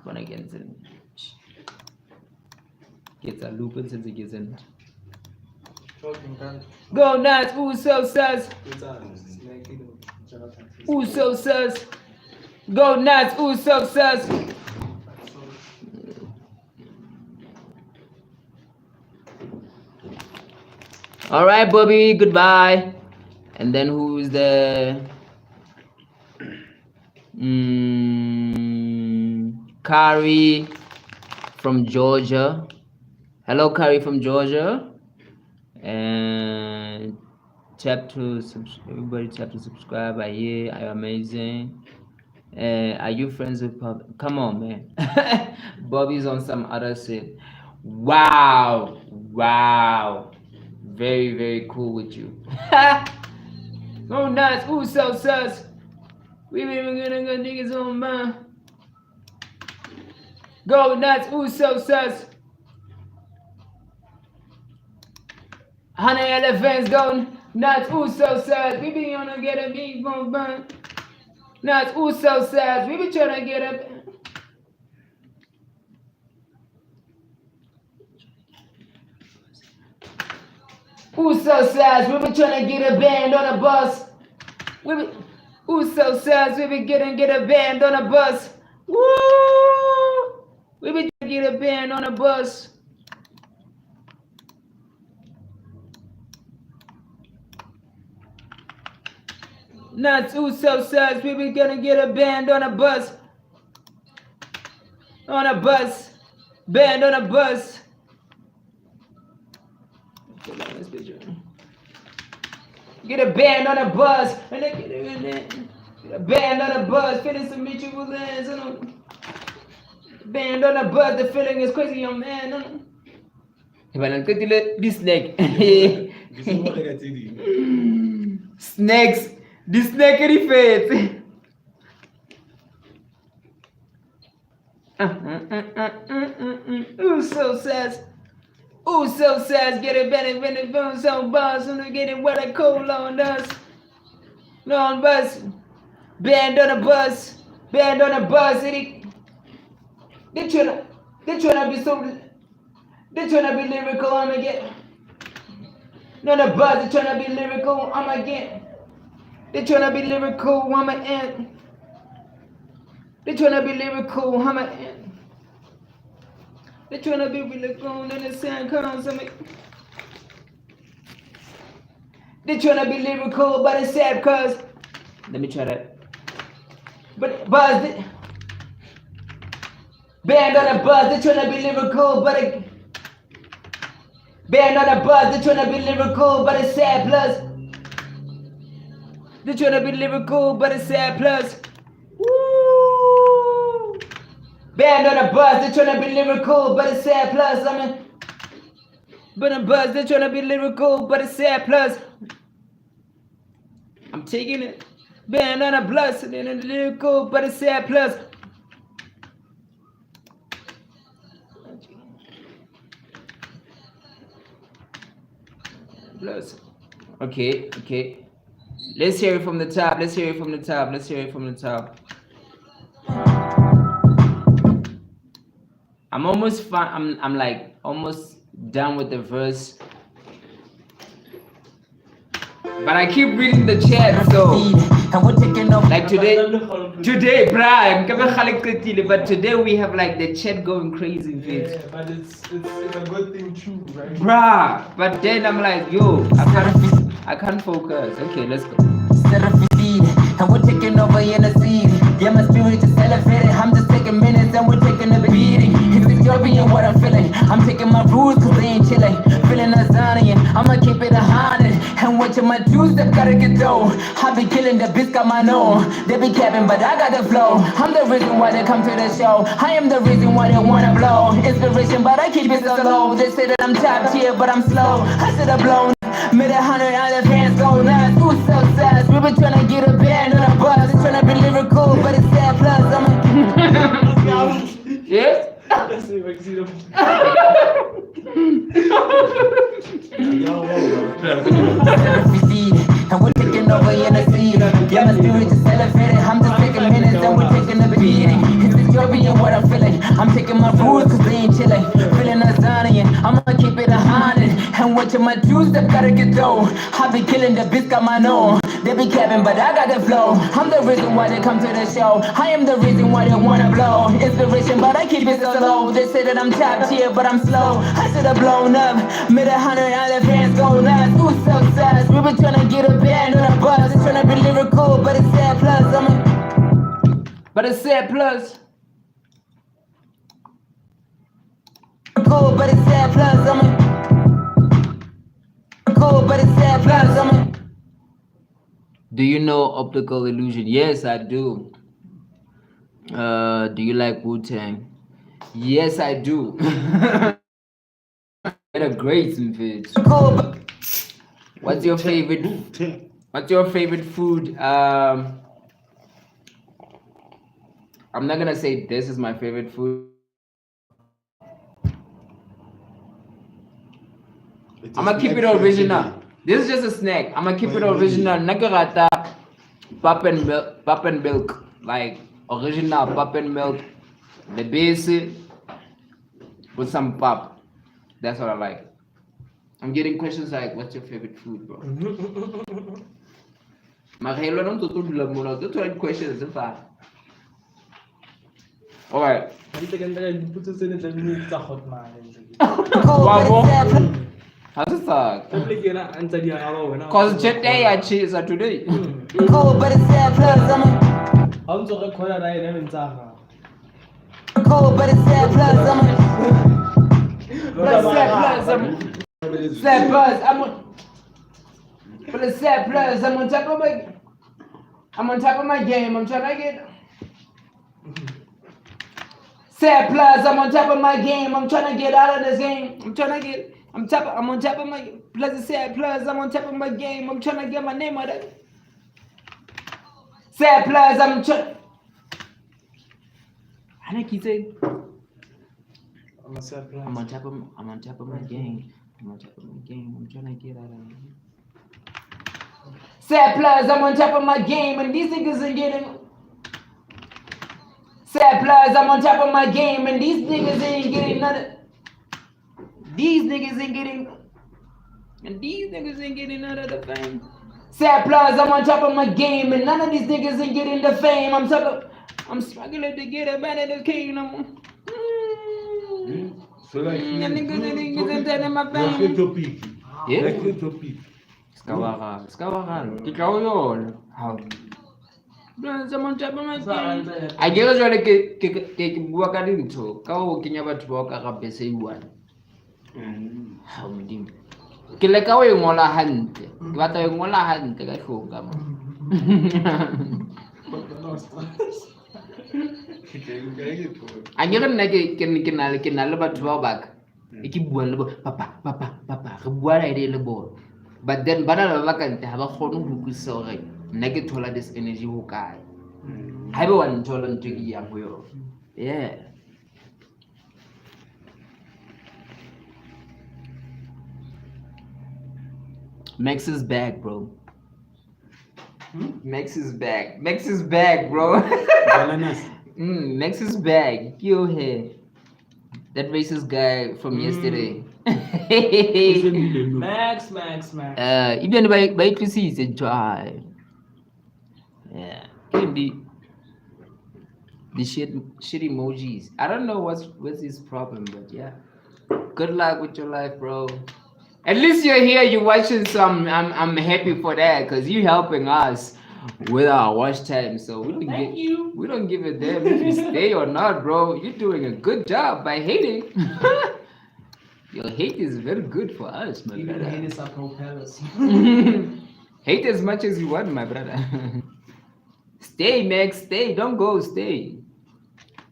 When I get in, gets a loop since it gets in. Go nuts, ooh so sus. Ooh so sus. Go nuts, ooh so sus. All right, Bobby, goodbye. And then who is the Kari from Georgia? Hello, Kari from Georgia. And everybody tap to subscribe. I hear are you amazing. Are you friends with Pop? Come on, man. Bobby's on some other shit. Wow. Very, very cool with you. Oh, nuts. Ooh, so sus. We been gonna go niggas on my. Go nuts. Ooh, so sus. 100 elephants go nuts. Ooh, so sus. We be gonna get a big bone burn. Nuts. Ooh, so sus. We be trying to get a. Ooh, so sad, we be trying to get a band on a bus. Ooh, so sad, we be get a band on a bus. Woo! We be trying to get a band on a bus. Nuts, ooh, so sad, we be gonna get a band on a bus. On a bus. Band on a bus. Get a band on a bus, and then get a band on a bus, feeling some mutual lands. Band on a bus, the feeling is crazy, young man. This snake. Snakes. The snake in the face. Ooh, so sad. Ooh, so sad, get it better when it feels so buzz, and we get it what a cold on us. No on bus, band on a bus, they tryna be lyrical, I'ma get No, the buzz, they tryna be lyrical, I'm again. They tryna be lyrical, I'm an end. They tryna be lyrical, I'm an end. They tryna be lyrical, then the sound comes to me. They tryna be lyrical, but it's sad cause. Let me try that. But buzz, band on the buzz, they tryna be lyrical, but it. Band on the buzz, they tryna be lyrical, but it's sad plus. They tryna be lyrical, but it's sad plus. Woo! Band on the buzz, they tryna be lyrical, but it's sad plus. I mean, but the buzz, they tryna be lyrical, but it's sad plus. I'm taking it. Band on the buzz, and then lyrical, but it's sad plus. Plus. Okay, okay. Let's hear it from the top. Let's hear it from the top. Let's hear it from the top. I'm almost fine. I'm like almost done with the verse. But I keep reading the chat, so like today, Brian, but today we have like the chat going crazy. Yeah, but it's a good thing too, right? Bruh, but then I'm like, yo, I can't focus. Okay, let's go. And we're taking over in the scene. Yeah, my spirit is elevated. I'm just taking minutes and we're taking a beating. It's disturbing what I'm feeling. I'm taking my rules cause they ain't chilling. Feeling Azanian, I'ma keep it 100. And watching my juice that gotta get dough. I be killing the bitch, got my know. They be capping, but I got the flow. I'm the reason why they come to the show. I am the reason why they wanna blow. Inspiration, but I keep it so low. They say that I'm top tier, but I'm slow. I should have blown. Made 100 out of hands go nuts. Who's so sad? We been tryna get a band on a bus. Tryna be lyrical, but it's sad plus. Yes? Let's see if I can see them. And we're taking over in the scene. Yeah, my spirit is elevated. I'm just taking minutes and we're taking a beating. It's disturbing what I'm feeling. I'm taking my rules cause they ain't chilling. Feeling Azanian, I'ma keep it 100. And watching my juice that gotta get dough. I be killing the bitch, got my know. They be capping, but I got the flow. I'm the reason why they come to the show. I am the reason why they wanna blow. Inspiration, but I keep it so low. They say that I'm top tier, but I'm slow. I should have blown up. Made 100 out of hands go nuts. Who's so sad? We been tryna get a band on a bus. Tryna be lyrical, but it's sad plus. But it's sad plus. Cool, but it's sad plus. Cool, but it's sad plus. Do you know optical illusion? Yes, I do. Do you like Wu-Tang? Yes, I do. What a great movie. What's your favorite? What's your favorite food? I'm not gonna say this is my favorite food. I'm gonna keep it original. This is just a snack. I'm gonna keep it original. Nagarata, pap and milk, like original pap and milk, the base with some pap. That's what I like. I'm getting questions like, "What's your favorite food, bro?" Mahelo non tutu dula muna. Tutu questions in fact. All right. How's it start? Cause today I cheese today. Cool, but it's sad plus. I'm so recorded I am in Zaha. Cool, but it's sad plus. But it's sad plus. Sad plus. But it's sad plus. I'm on top of my game. I'm trying to get. Sad plus. I'm on top of my game. I'm trying to get out of this game. I'm on top of my plus. Sad plus. I'm on top of my game. I'm trying to get my name out of it. Sad plus. I'm trying. I think he said. I'm on top of my game. I'm on top of my game. I'm trying to get out of it. Sad plus. I'm on top of my game, and these niggas ain't getting. Sad plus. I'm on top of my game, and these niggas ain't getting nothing. These niggas ain't getting. And these niggas ain't getting none of the fame. Sad plus, I'm on top of my game, and none of these niggas ain't getting the fame. I'm struggling to get a man of the kingdom. So like And niggas ain't telling my Like fame. topic. Yeah. Like topic. Skawara. Kikaw how? I'm on top of my game. I guess jwale ke bua ka dintho ka ho kenya batho ba ka ga bese iwana. Ha modimo. Ke le ka o e ngola hantle. Ke batla o ngola hantle ka hloka mo. A ke nna ke na le batho ba ba ka. E ke bua le papa re bua la ide le bona. But then bana ba ka nte ha ba kgone ho utlwisisa hore nna ke thola this energy ho kae. Ha ebe wa nthola ntho ke yang ho yona. Yeah. Max is back, bro. Max is back. Max is back, bro. Max is back. Yo, here. That racist guy from yesterday. Max. Even by it's a drive. Yeah. The shit emojis. I don't know what's his problem, but yeah. Good luck with your life, bro. At least you're here, you're watching some. I'm happy for that because you're helping us with our watch time. So we don't give a damn if you stay or not, bro. You're doing a good job by hating. Your hate is very good for us, my brother. Hate is our propellers. Hate as much as you want, my brother. Stay, Max. Stay. Don't go. Stay.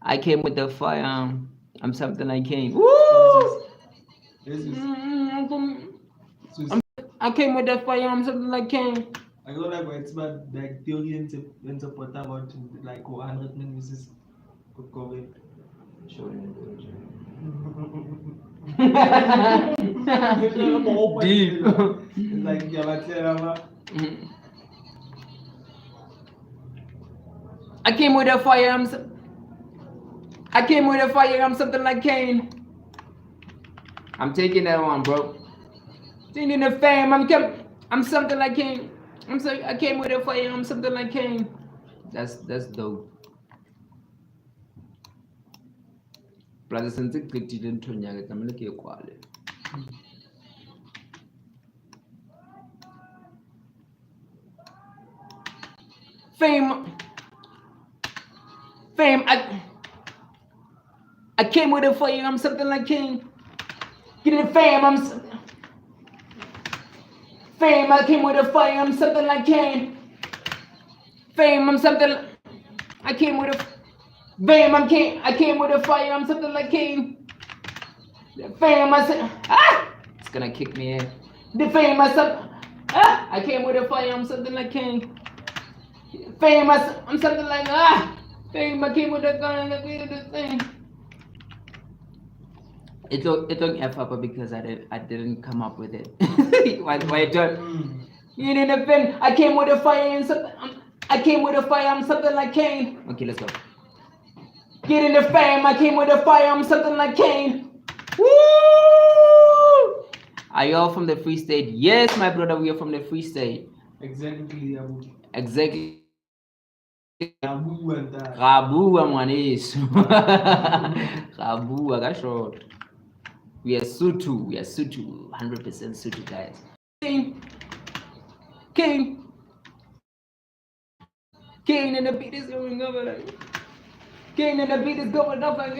I came with the fire. I'm something I came. Woo! I came with the fire. I'm something I came. I go like it's about like theory into put about like 100 minutes is COVID. Deep. Like I came with a fire. I'm something like Cain. I'm taking that one, bro. Taking the fame. I'm something like Cain. I came with a fire. I'm something like Cain. That's dope. Brother, since it clicked, you didn't turn young. I'm looking at quality. Fame. I came with a fire. I'm something like Cain. Get the fame. Fame. I came with a fire. I'm something like Cain. Fame. I'm something. I came with a. Fame. I came with a fire. I'm something like Cain. The fame. It's gonna kick me in. The fame. I came with a fire. I'm something like Cain. Fame. I'm something like Fame. I came with a gun and the thing. It took F up because I didn't come up with it. Why don't you need a pen? I came with a fire and something. I came with a fire. I'm something like Cain. Okay, let's go. Get in the fame. I came with a fire. I'm something like Cain. Woo! Are y'all from the Free State? Yes, my brother. We are from the Free State. Exactly. Rabu amwanesu. Rabu agashot. We are Sutu. 100% Sutu, guys. King. And the beat is going over like. King and the beat is going up like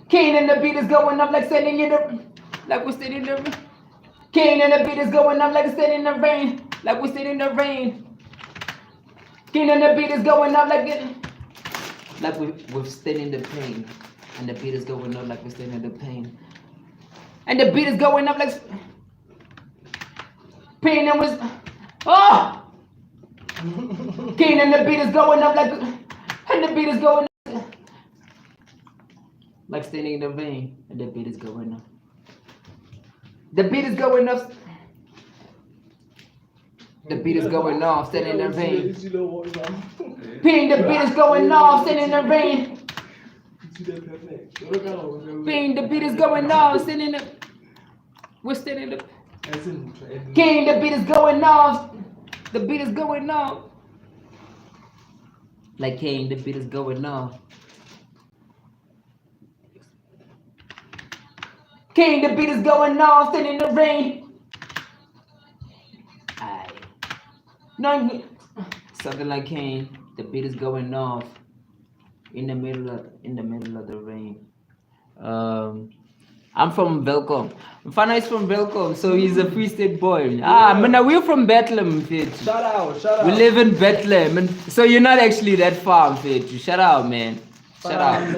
King and the beat is going up like standing in the like we're standing in the King and the beat is going up like standing in the rain. Like we're standing in the rain. King and the beat is going up like we're standing in the pain. And the beat is going up like we're standing in the pain. And the beat is going up like pain and was King and the beat is going up like and the beat is going up like standing in the vein. And the beat is going up. The beat is going up. The beat is going off, standing in the vein. Ping, the beat is going off, standing in the vein. Ping, the beat is going off, standing in the We're standing the As in, King, the beat is going off. The beat is going off. Like King, the beat is going off. King, the beat is going off. Standing in the rain. Aye. No, something like King. The beat is going off. In the middle of the rain. I'm from Belcom. Mfana is from Belcom, so he's a Free State boy. Man, we're from Bethlehem, Fit. shout out. We live in Bethlehem, and so you're not actually that far, Fit. Shout out, man. Shout out.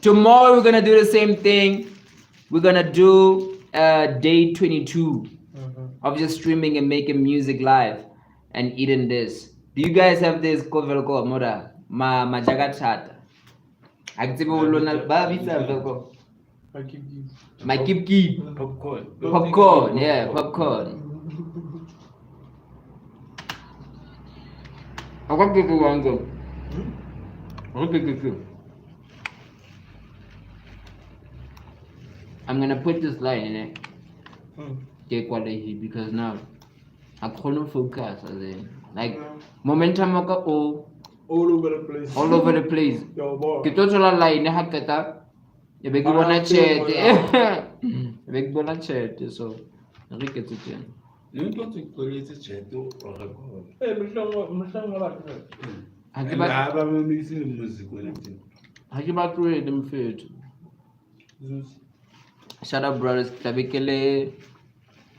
Tomorrow we're gonna do the same thing. We're gonna do day 22 of just streaming and making music live and eating this. Do you guys have this kovelko mora ma jagatata? Aktibo lona babisa velko. My keep popcorn, yeah, popcorn. I want to go on go. I'm gonna put this line in it. Get quality because now I can't focus as in like momentum all over the place. all over the place. Yo, boy. Kitotola line hakata. You beg one chat. You beg one chat. So I think it's it. Non toi tu connais ce château au record. Hey, mshanga ba. Aba mamisi music when it. Hakiba to them fit. Zeus. Shut up, brothers. Tabikele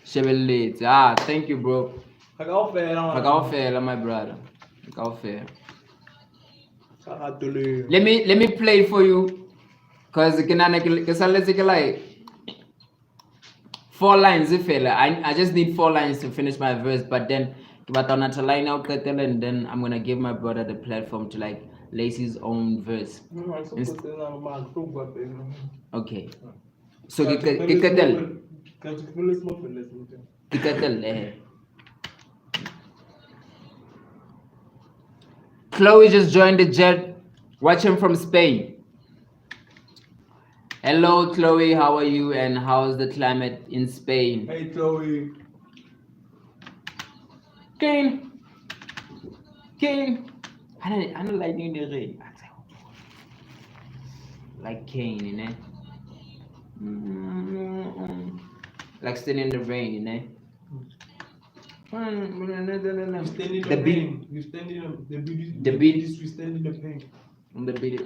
Chevelle. Thank you, bro. Fair, my brother. Fair. Let me play for you. Cause let's like 4 lines if I just need 4 lines to finish my verse, but then line out and then I'm gonna give my brother the platform to like lace his own verse. Okay. So kikatel. Chloe just joined the jet, watching from Spain. Hello, Chloe. How are you? And how's the climate in Spain? Hey, Chloe. King. I don't like you in the rain. Like Kane, you know? Like standing in the rain, you know? You stand in the The beat. pain. You stand in The beat. You stand in the pain. On the beat. The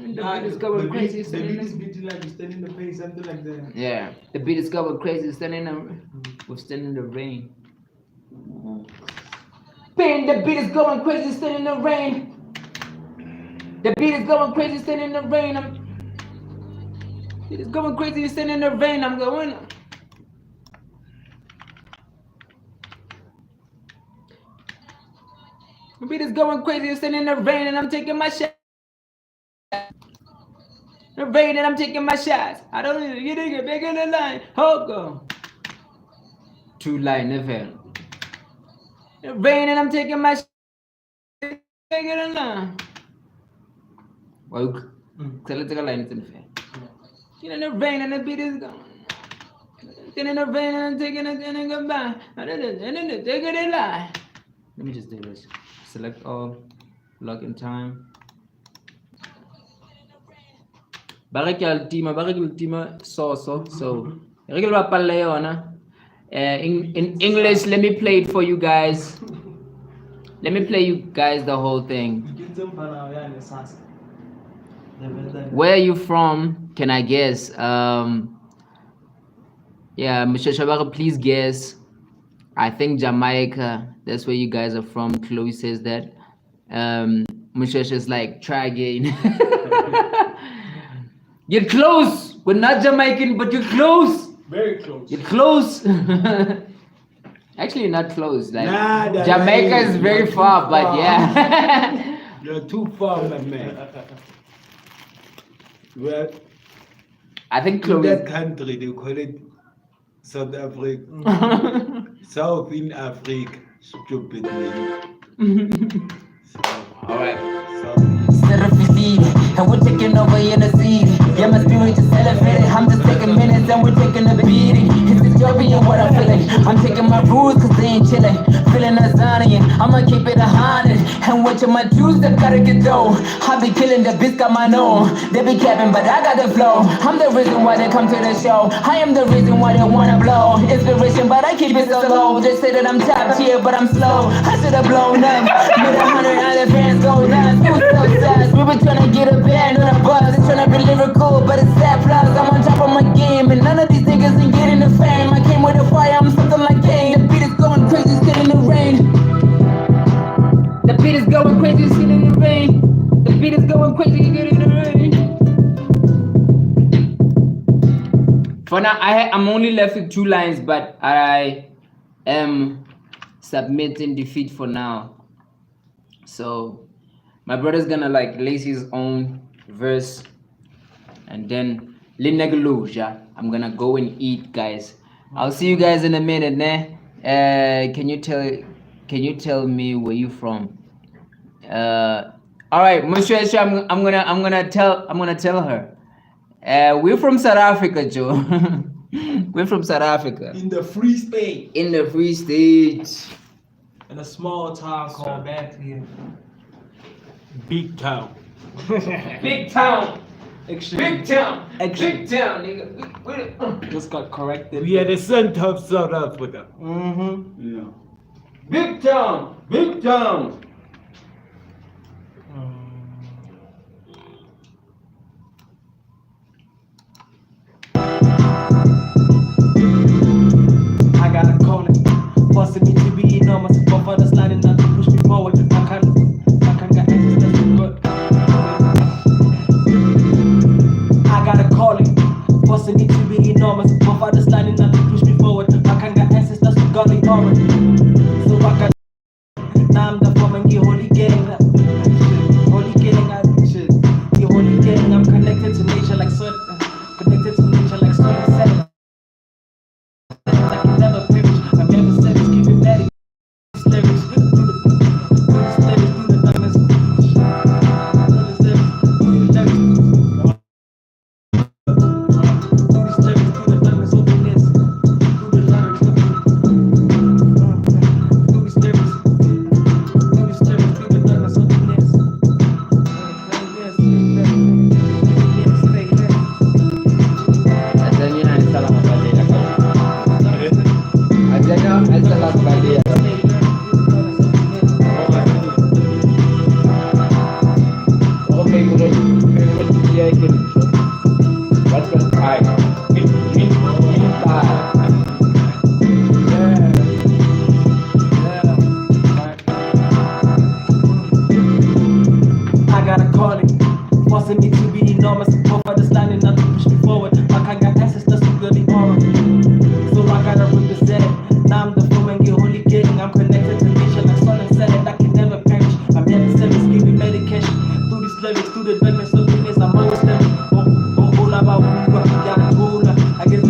Nah, beat is going crazy. The beat is beating like you stand in the pain, something like that. Yeah, the beat is going crazy. Standing in the rain. Pain, the beat is going crazy. Standing in the rain. The beat is going crazy. Standing in the rain. It is going crazy. Standing in the rain. I'm going. The beat is going crazy. Standing in the rain, and I'm taking my shot. The rain, and I'm taking my shots. I don't know. You didn't get big in the line. Hold on. 2 line, never. The rain, and I'm taking my shots. Big in the line. Well, so let's take a line. It's in fair. You know, the rain, and the beat is gone. In the rain, and I'm taking it, and I go by. And then take it in line. Let me just do this. Select all, lock in time. Barikal tima so. Regular paleona. In English, let me play it for you guys. Let me play you guys the whole thing. Where are you from? Can I guess? Yeah, Mr. Shabara, please guess. I think Jamaica. That's where you guys are from. Chloe says that. Mushesh is like, try again. You're close. We're not Jamaican, but you're close. Very close. You're close. Actually, you're not close. Like Nah, Jamaica is very far, but yeah. You're too far, my man. Well, I think in Chloe. that country, they call it South Africa. South in Africa. Stupid name. Alright. And we're taking over in the city. Yeah, my spirit just elevated. I'm just taking minutes and we're taking a beating. being what I'm feeling. I'm taking my rules cause they ain't chilling. Feeling Azanian, I'ma keep it 100. And watching my juice, they gotta get dough. I be killing the bitch, got my know. They be capping, but I got the flow. I'm the reason why they come to the show. I am the reason why they wanna blow. Inspiration, but I keep it so low. They say that I'm top tier, but I'm slow. I should've blown up. Made 100 other fans go nuts. Who's so sad? We been tryna get a band on a bus. Tryna be lyrical, but it's sad plus. I'm on top of my game, and none of these niggas ain't getting the fame. I came with a fire, I'm something like Kane. The beat is going crazy, still in the rain. The beat is going crazy, still in the rain. The beat is going crazy, still in the rain. For now, I'm only left with 2 lines, but I am submitting defeat for now. So my brother's gonna like lace his own verse, and then I'm gonna go and eat, guys. I'll see you guys in a minute, ne? Can you tell me where you from? All right, Monsieur, I'm gonna tell her. We're from South Africa, Joe. We're from South Africa. In the Free State. In the Free State. In a small town called Bethlehem. Big town. Big town. Actually, Big town. Big town, nigga. just got corrected. We are the center of South Africa. Mm-hmm. Yeah. Big town. Big town. I got a calling, forcing me to be enormous. But for the sliding, not to push me forward. I can't get answers, that's good. I got a calling, forcing me to be enormous. But for the sliding, not to push me forward. I can't get answers, that's godly armor. So I got now I'm the woman, you holy gang. Holy gang, shit. You holy gang, I'm connected to nature like sun. Connected to nature like sun and sun. I can never perish. I'm never savage, keeping medic. Lyrics through the darkness. I got a calling, forcing me to be enormous. Both of the standing, not to push me forward. I can't get access, that's too good the aura. So I gotta represent it. Now I'm the woman, you holy gang. I'm connected to nature like sun and sand. I can never perish. I'm never service, give me medication. Through these lyrics, through the darkness of goodness, I'm always there. Oh, about I guess it. Oh, about I guess it.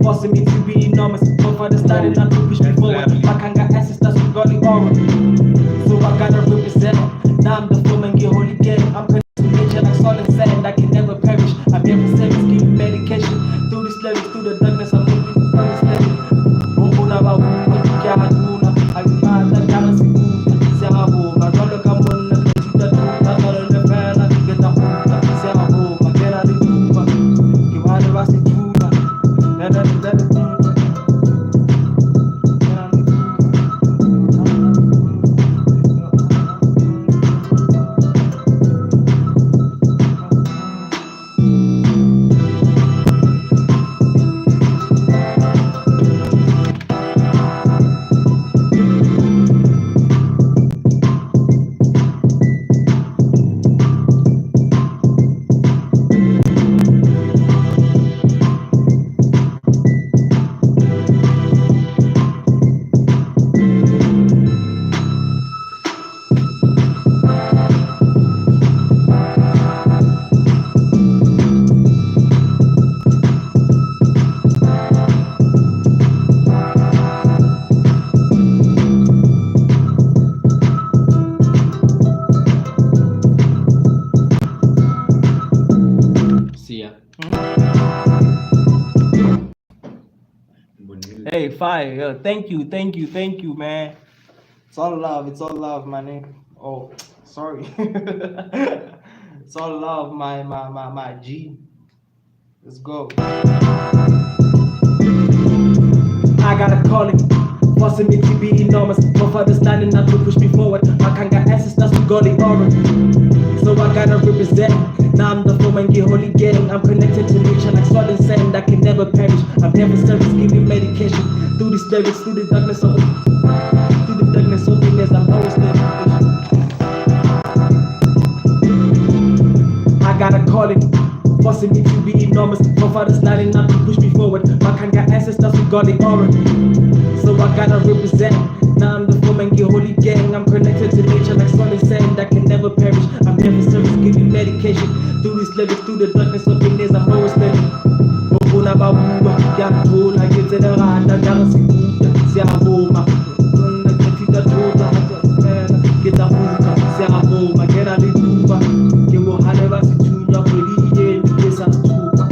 Forcing me to be enormous, but for the starting not to push me forward. I can't get access, that's what godly aura. So I gotta represent it. Now I'm the woman, get holy gang. I'm connected to nature like sun and sand. I can never perish. I'm here for service, give me medication. Through these lyrics, through the darkness, I'm moving from the steady. I remind the galaxy. My brother come on, let me shoot the truth. That's all in the fan, I can get the hoop. My get out of the groove. You want to rush the truth. Hey, fire. Yo, thank you, man. It's all love, my nigga. Oh, sorry. It's all love, my G. Let's go. I got a calling, forcing me to be enormous. My father standing up to push me forward. My kanga ancestors who got the aura. So I gotta represent. Now I'm the foreman, get holy gang. I'm connected to nature like salt and sand. I can never perish. I'm here for service, giving medication. Through these lyrics, through the darkness of happiness, I'm always there. I got a calling, forcing me to be enormous. My father's lining up to push me forward. My kanga ancestors who got the aura. So I gotta represent. Now I'm the foreman, get holy gang. I'm connected to nature like salt and sand. I can never perish. I'm here for service, giving medication. Through these lyrics, through the darkness of happiness, I'm always living. Bokuna babuba, kuyatola, ngezelerata, ngarasikuta, siyavuma. Ngithatha thuka, ngitahuka, siyavuma, ngena liduba. Ngibohale basithunywa kweliyeni, ngesasithuka.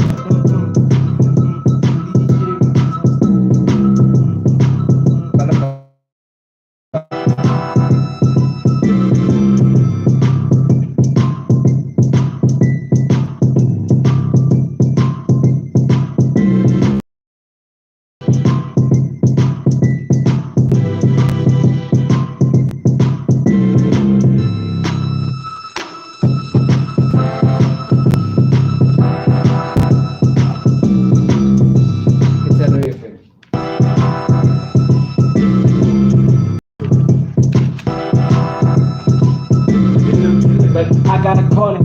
I got a calling,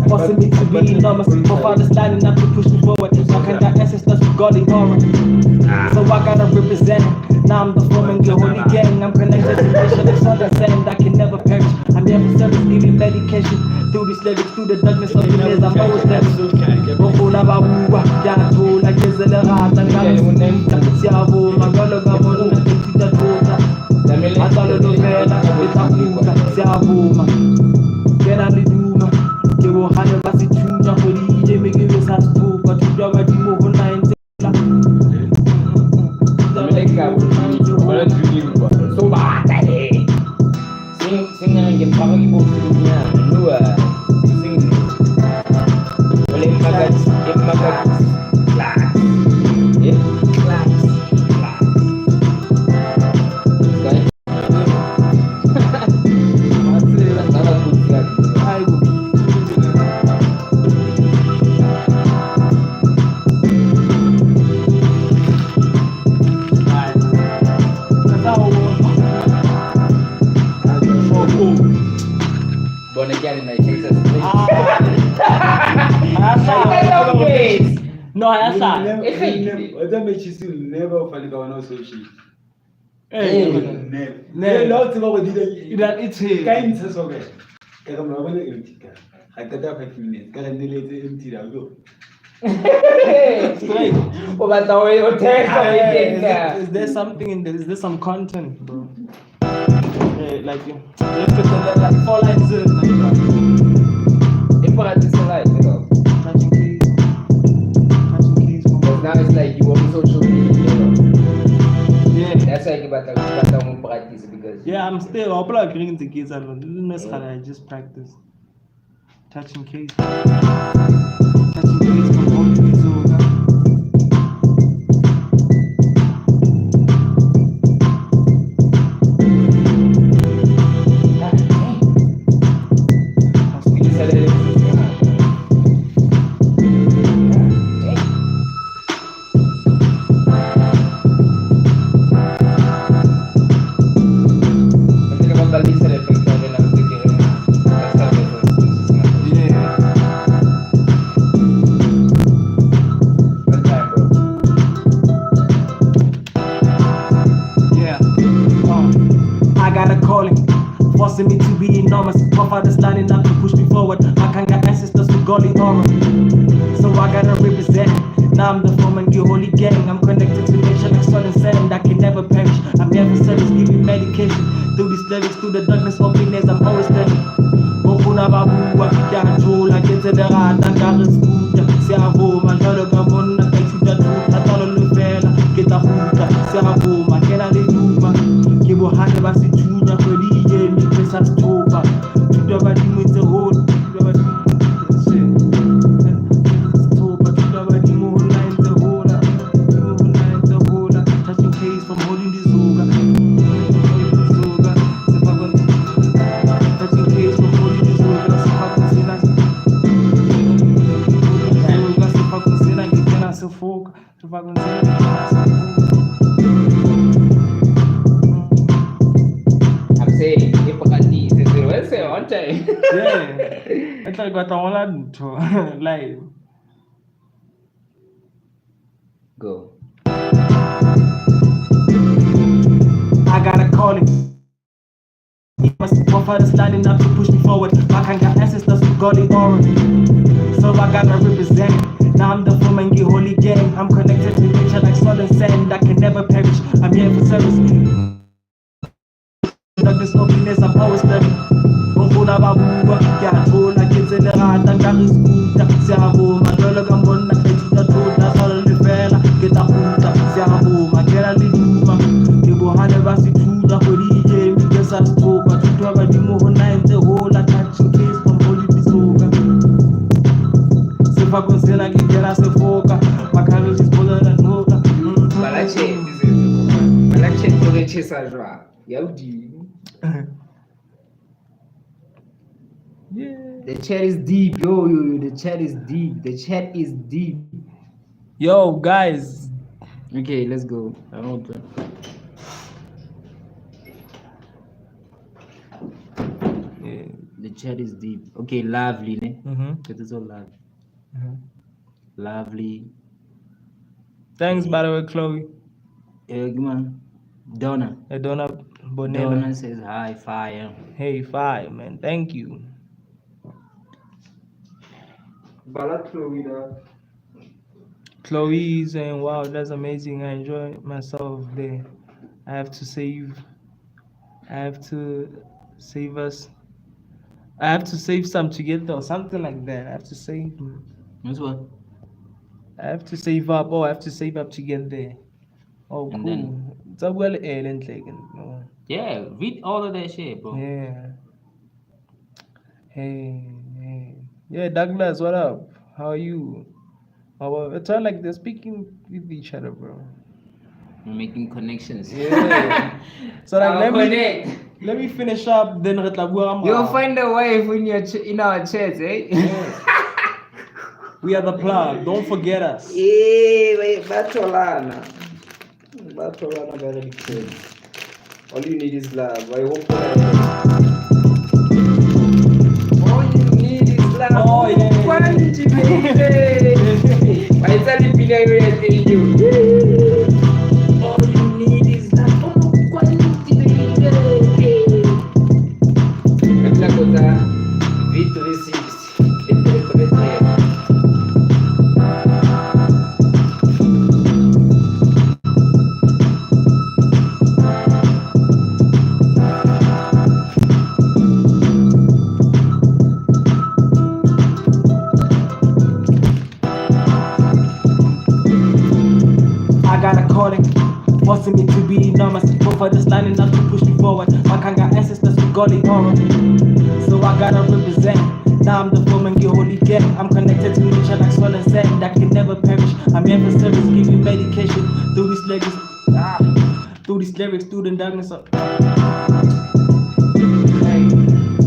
forcing me to be enormous. My father's lining up to push me forward. My kind of ancestors who got the aura. So I gotta represent. Now I'm the foreman, the holy gang. I'm connected to nature like salt and sand. I can never perish. I'm here for service, giving medication. Through these lyrics, through the darkness of the days, I'm always living. Bokuna babuba, kuyatola, ngezelerata, ngarasikuta, siyavuma, ngologabona, ngithatha. Atalo lovela, ngitahuka, siyavuma. Ngena liduba, ngibohale basithunywa kweliyeni, ngibe sasithuka, thunywa badimo ho 19. So bad, sing yang pang ibu punya dua sing boleh makan kelas born again in my Texas. No, that's not. Never falika wana social. Never. Lots of what did That it's here. kind of so bad. Kaya mo wala empty ka. Hagkada 5 minutes. Kaya nilete empty daw go. Straight. Is there something in there? Is there some content, bro? Like, like 4 lines in. Touching keys. Now it's like you want social media, Yeah. That's why you better practice because Yeah, I'm still. I'll probably bring the keys. I just practice. Touching keys. Touching keys from all keys over. Forcing me to be enormous. My father's lining up to push me forward. My kanga ancestors who got the aura. So I gotta represent. Now I'm the foreman, the holy gang. I'm connected to nature like salt and sand. I can never perish. I'm here for service, giving medication. Through these lyrics, through the darkness of happiness, I'm always living. Bokuna babuba, kuyatola, ngezelerata, ngarasikuta, siyavuma, ngologabona, ngithatha, atalo lovela, ngitahuka, I tla ka tla ntho live. Go. I got a calling. My father's lining up to push me forward. My kind got ancestors with godly aura. So I gotta represent. Now I'm the woman, get holy gang. I'm connected to nature like soil and sand. I can never perish. I'm here for service. Darkness, openness, I'm always studying. Bongona babuwa, ke a thola ke tse lerata nka re skuta se a boma jwalo ka monna ke thuta thota tshwara le fela ke tla kgutla se a boma ke ra le duma ke bohane ba sethuta kgwedi e kene ke sa sethopa thuto ya badimo ho nna e ntse hola touching case from holy bisoka sefakong sena ke kena sefoka macarage is bolder than smoker Malache tlo chesa jwa. Ya udi. Yeah. The chat is deep, yo. The chat is deep. The chat is deep. Yo guys, Okay, let's go. yeah. The chat is deep. Okay, lovely, ne? Mhm. It is all lovely. Mhm. Lovely. Thanks by the way, Chloe. Man. Donna. Donna Bonella. Donna says hi, fire. Hey, fire, man. Thank you. Chloe saying, wow, that's amazing. I enjoy myself there. I have to save us. I have to save some together or something like that. I have to save. That's what? I have to save up. Oh, I have to save up to get there. Oh, And cool. then- It's a well Ellen no. Yeah, read all of that shit, bro. Yeah. Hey. Yeah, Douglas, what up? How are you? Oh, it's all like they're speaking with each other, bro. We're making connections. Yeah. So like let me finish up. Then You'll find a wife in our church, eh? We are the plug. Don't forget us. Yeah, wait, Batolana very good. All you need is love. I hope all you need is love. Oh, yeah. Quality, baby. I tell you, all you need is love. Oh, quality, baby. Kabla kota V360. I got a calling, forcing me to be enormous. Both of this lining up to push me forward. My kind got ancestors with godly aura. So I gotta represent. Now I'm the woman, get holy gang. I'm connected to nature like soil and sand. I can never perish. I'm here for service, giving medication through these lyrics. Through the darkness of.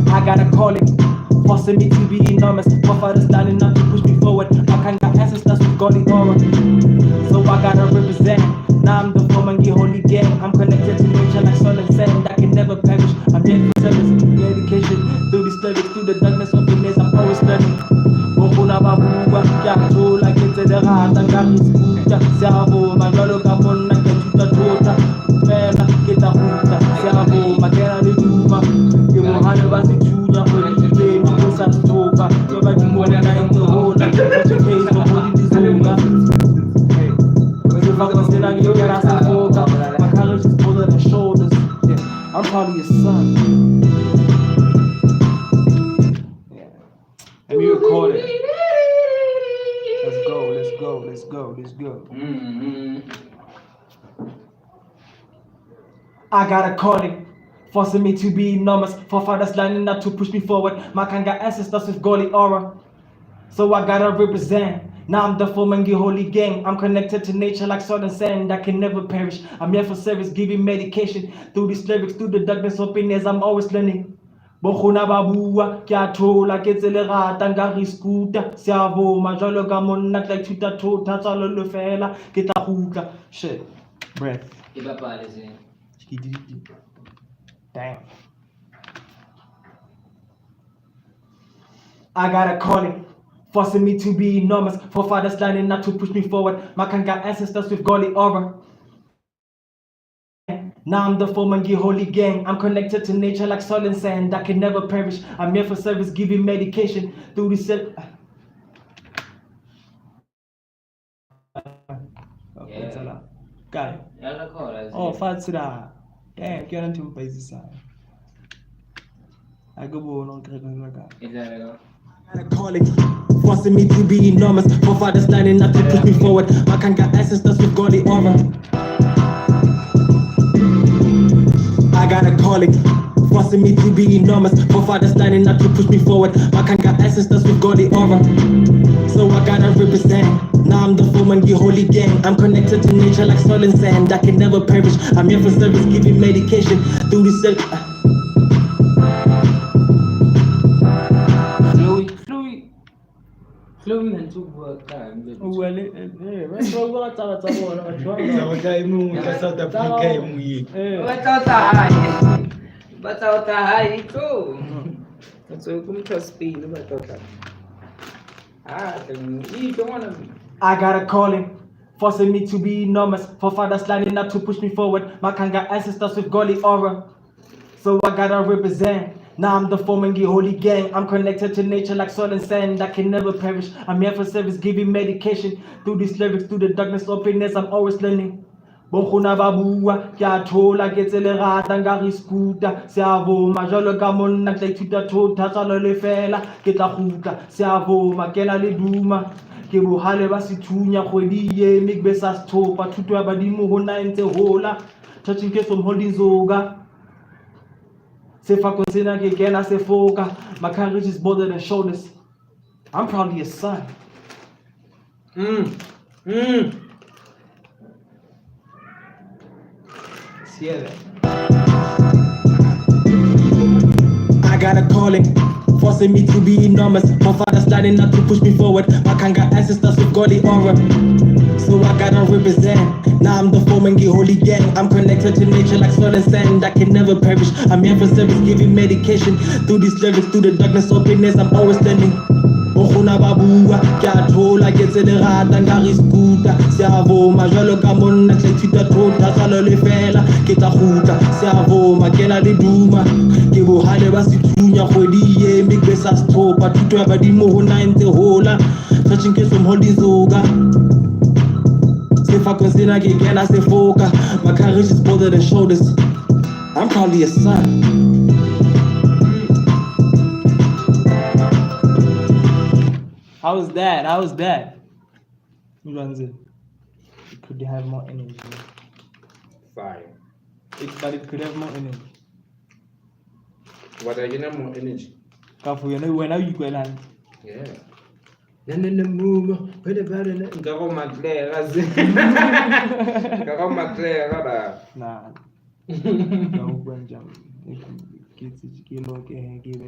I got a calling, forcing me to be enormous. Both of this lining up to push me forward. My kind got ancestors with godly aura. So I gotta represent. Now I'm the woman, get holy gang. I'm connected to nature like soil and sand. I can never perish. I'm here for service, dedication. Through these lyrics, through the darkness of the days, I'm always learning. Bongona babuwa, ke a thola ke tse lerata nka re skuta se a boma jwalo ka monna ke thuta thota fela ke tla kgutla se a boma ke na le duma ke bohane ba sethunya kgwedi ke ke sa sethopa ke badimo le nna e ntse hola touching case from holy bisoka sefakong sena ke kena sefoka macarage is bolder than shoulders. Yeah, I'm probably your son. Yeah. Let me record it. Let's go. I got a calling, forcing me to be enormous. Forefathers lining up to push me forward. My kind got ancestors with godly aura. So I gotta represent. Now I'm the Fomangi holy gang. I'm connected to nature like soil and sand. I can never perish. I'm here for service, giving medication. Through these lyrics, through the darkness, openness, I'm always learning. Bongona babuwa, ke a thola ke tse lerata nka re skuta se a boma jwalo ka monna ke tla ithuta thota tswalo le fela ke tla kgutla. Shit. Breath. Damn. I got a calling, forcing me to be enormous. Forefathers lining up to push me forward. Makanga ancestors with godly aura. Now I'm the foreman, holy gang. I'm connected to nature like soil and sand. I can never perish. I'm here for service, giving medication through the cell. Yeah. Guy. Yalla call us. Oh, Fatsida. Yeah, get on to places. I go on Is that a I got a calling, forcing me to be enormous. Forefathers lining up to push me forward. Makanga ancestors with godly aura. I got a calling, forcing me to be enormous. Forefathers lining up to push me forward. Makanga ancestors with godly aura. So I gotta represent. Now I'm the foreman, the holy gang. I'm connected to nature like soil and sand. I can never perish. I'm here for service, giving medication through the cell. Fluid mental work time. Well, that's what I Sabagay mo sa South Africa mo yun. Batata high too. So come to speed batata. You don't wanna. I got a calling, forcing me to be enormous. Forefathers lining up to push me forward. Makanga ancestors with godly aura. So I gotta represent. Now I'm the foreman, the holy gang. I'm connected to nature like soil and sand. I can never perish. I'm here for service, giving medication through these lyrics, through the darkness, openness. I'm always learning. Bokhuna babua, kya thola ke tsele rata nka re skuta seavoma jalo ka monna tla ithuta thota tsalo le fela ke tla gutla seavoma ke na le duma ke bohale ba sethunya kgwedi ye mme ke be sa sethopa thuto ya badimo ho na entse hola touching case from holding zoga sefako sena ke kena sefoka my courage is bolder than shoulders. I'm probably a son. Yeah. I got a calling, forcing me to be enormous. Forefathers lining up to push me forward. Makanga ancestors with godly aura. So I gotta represent. Now I'm the foreman, the holy gang. I'm connected to nature like soil and sand. I can never perish. I'm here for service, giving medication through these lyrics, through the darkness, openness. I'm always learning. Bokhuna babua, kya thola ke tsele rata nka re skuta seavoma jalo ka monna tla ithuta thota tsalo le fela ke tla gutla seavoma ke na le duma ke bohale ba sethunya kgwedi ye mme ke be sa sethopa thuto ya badimo ho na entse hola touching case from holding zoga sefako sena ke kena sefoka my courage is bolder than shoulders. I'm probably a son. How was that? How was that? Who runs it? It could have more energy. Fire. But it could have more energy. What are you know more energy? Kafu, you know when are you going to Yeah. Then the move, put about it. Go Maclaire, Go Maclaire, Nah. No, Benjamin.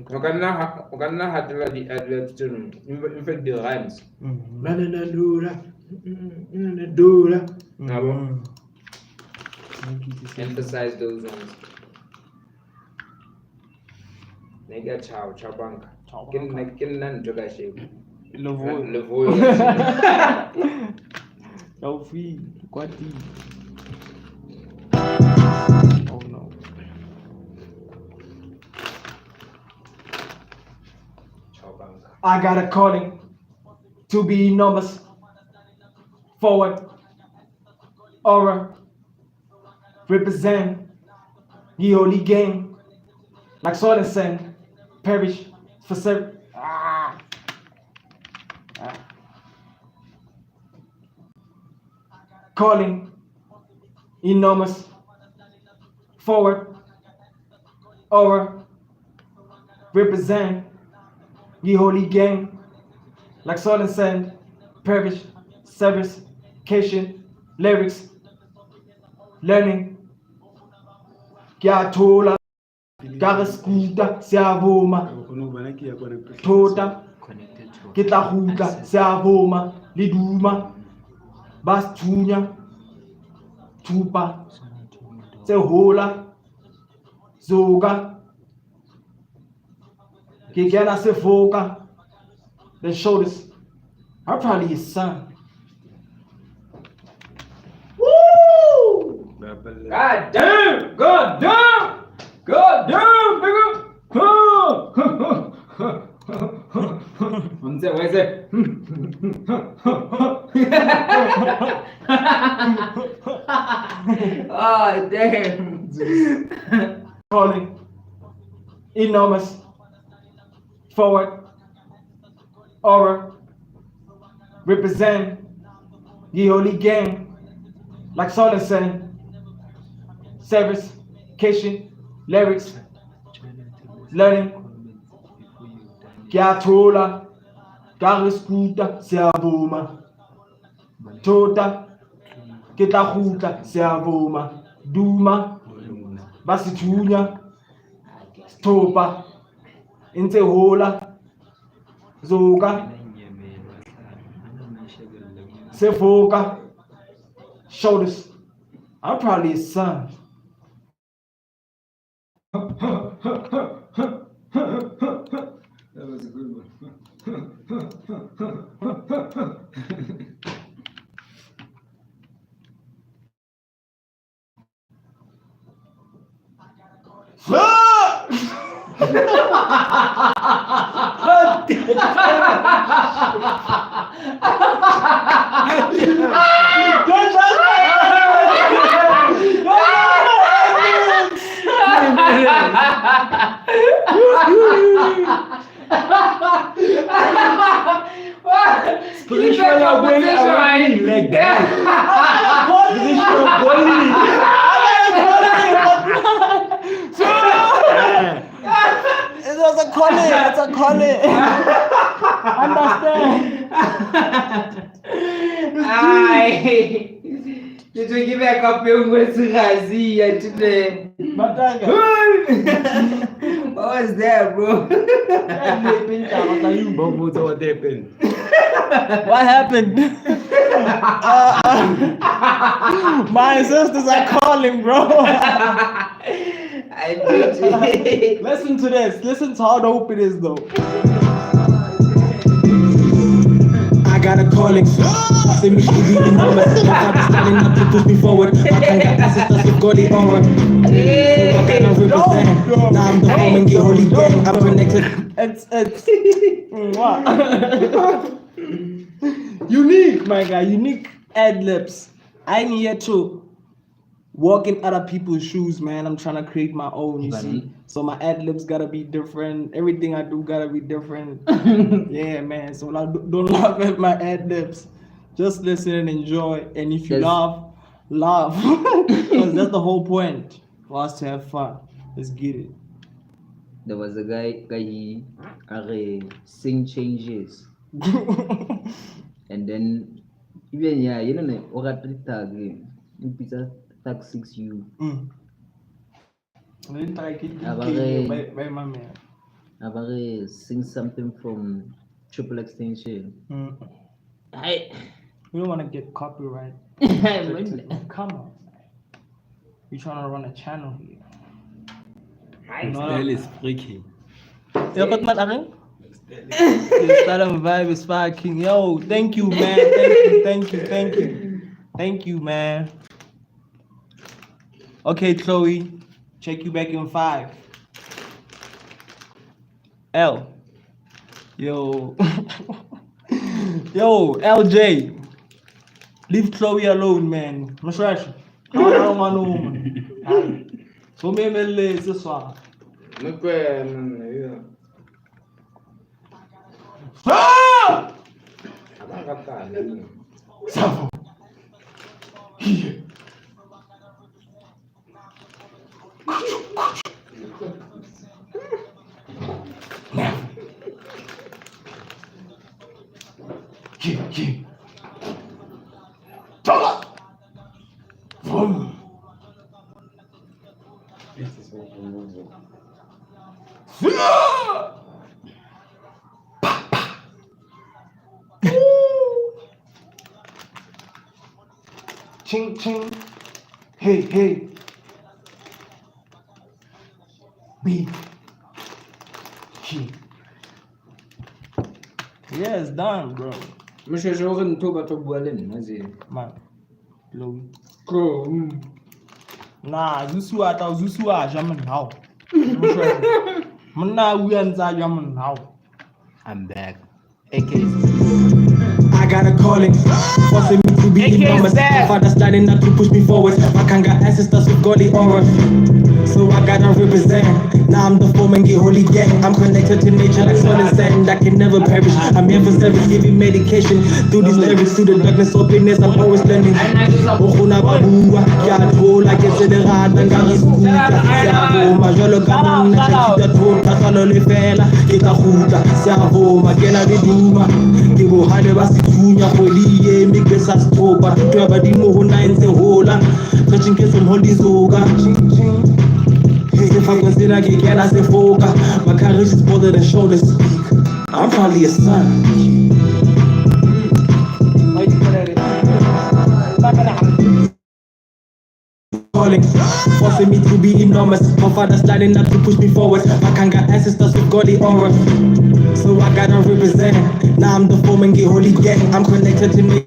Okana hatela di advertisement. In fact, the rhymes. Mananadura. Dura. Emphasize those ones. Nega chow banka. Kin nan toga shape. Le voy. No fee. What? Oh no. I got a calling to be enormous, forward, aura, represent, ye holy gang, like soil and sand, perish for service. Calling, enormous, forward, aura, represent, ye holy gang, like soil and sand, perish, service, cation, lyrics, learning, kya thola, ka re skuta seavoma, thota, ke tla gutla seavoma, le duma, ba sethunya, thupa, tse hola, zoga, ke kena sefoka, then shoulders. I'm probably his son. Woo! God damn! God damn! God damn, nigga! What is it? Oh, damn. Calling enormous forward aura represent the holy gang like Solon saying service cation lyrics learning kuyathola kareskuta siyavuma tota ke tla gutla siyavuma duma basithunya sthopa intse hola zoka sefoka shoulders. I'm probably his son. That was a good one. Spiritual awakening like that. Spiritual awakening. It was a calling. It's a calling. Understand? Ai. Did you give me a copy of Razia today? Matanga. What was that, bro? What happened? What happened? My sisters are calling, bro. I did it. Listen to this. Listen to how dope it is, though. I got a calling. Say me should be enormous. My father standing up to push me forward. My kind of ancestors with godly aura. What kind of represent? Now I'm the home and get holy gang. I'm connected. It's what? Unique, my guy. Unique ad libs. I'm here to walk in other people's shoes, man. I'm trying to create my own, you see. So my ad libs gotta be different. Everything I do gotta be different. Yeah, man. So don't laugh at my ad libs. Just listen and enjoy. And if you laugh. Because that's the whole point for us to have fun. Let's get it. There was a guy he sing changes. And then even you know what tag pizza tag 6U. Abare sing something from Triple Extension. We don't want to get copyright. Come on. You're trying to run a channel here. Style is freaky. Yeah, but man, the style of vibe is fucking. Yo, thank you, man. Thank you, man. Okay, Chloe, check you back in 5. L. Yo. Yo, LJ. Leave Chloe alone, man. Mashrash. I don't want no woman. So maybe this one. Ah! Savo. Here. Now. Here. Tola. Vroom. Ching ching. Hey. B. Key. Yeah, it's done, bro. Moshweshwe o re ntho ba tlo bua le nna tse. Man. Chloe. Nah, Zeus wa ja man now. Monna o ya ntsa ja man now. I'm back. AK. I got a calling, forcing me to be enormous. My father standing up to push me forward. My king got ancestors with godly aura, so I gotta represent. Now I'm the foreman, get holy gang. I'm connected to nature like soil and sand. I can never perish. I'm here for service, giving medication through these lyrics, through the darkness, openness. I'm always learning. Okuna babua, kiato like it's in the rad, and garis kuta. Servo, majolo gamon, nakita to, kasalo le fela, kita huta. Servo, magena de duma. Kibo hade basi tunya kweliye, migbe sa stopa. Tuya badimo hona ense hola. Touching case from holy zoga. If I consider I can I say foca. My courage is bolder than shoulders speak. I'm probably a son. Calling, forcing me to be enormous. My father standing up to push me forward. My king got ancestors with godly aura, so I gotta represent. Now I'm the foreman, get holy gang. I'm connected to me.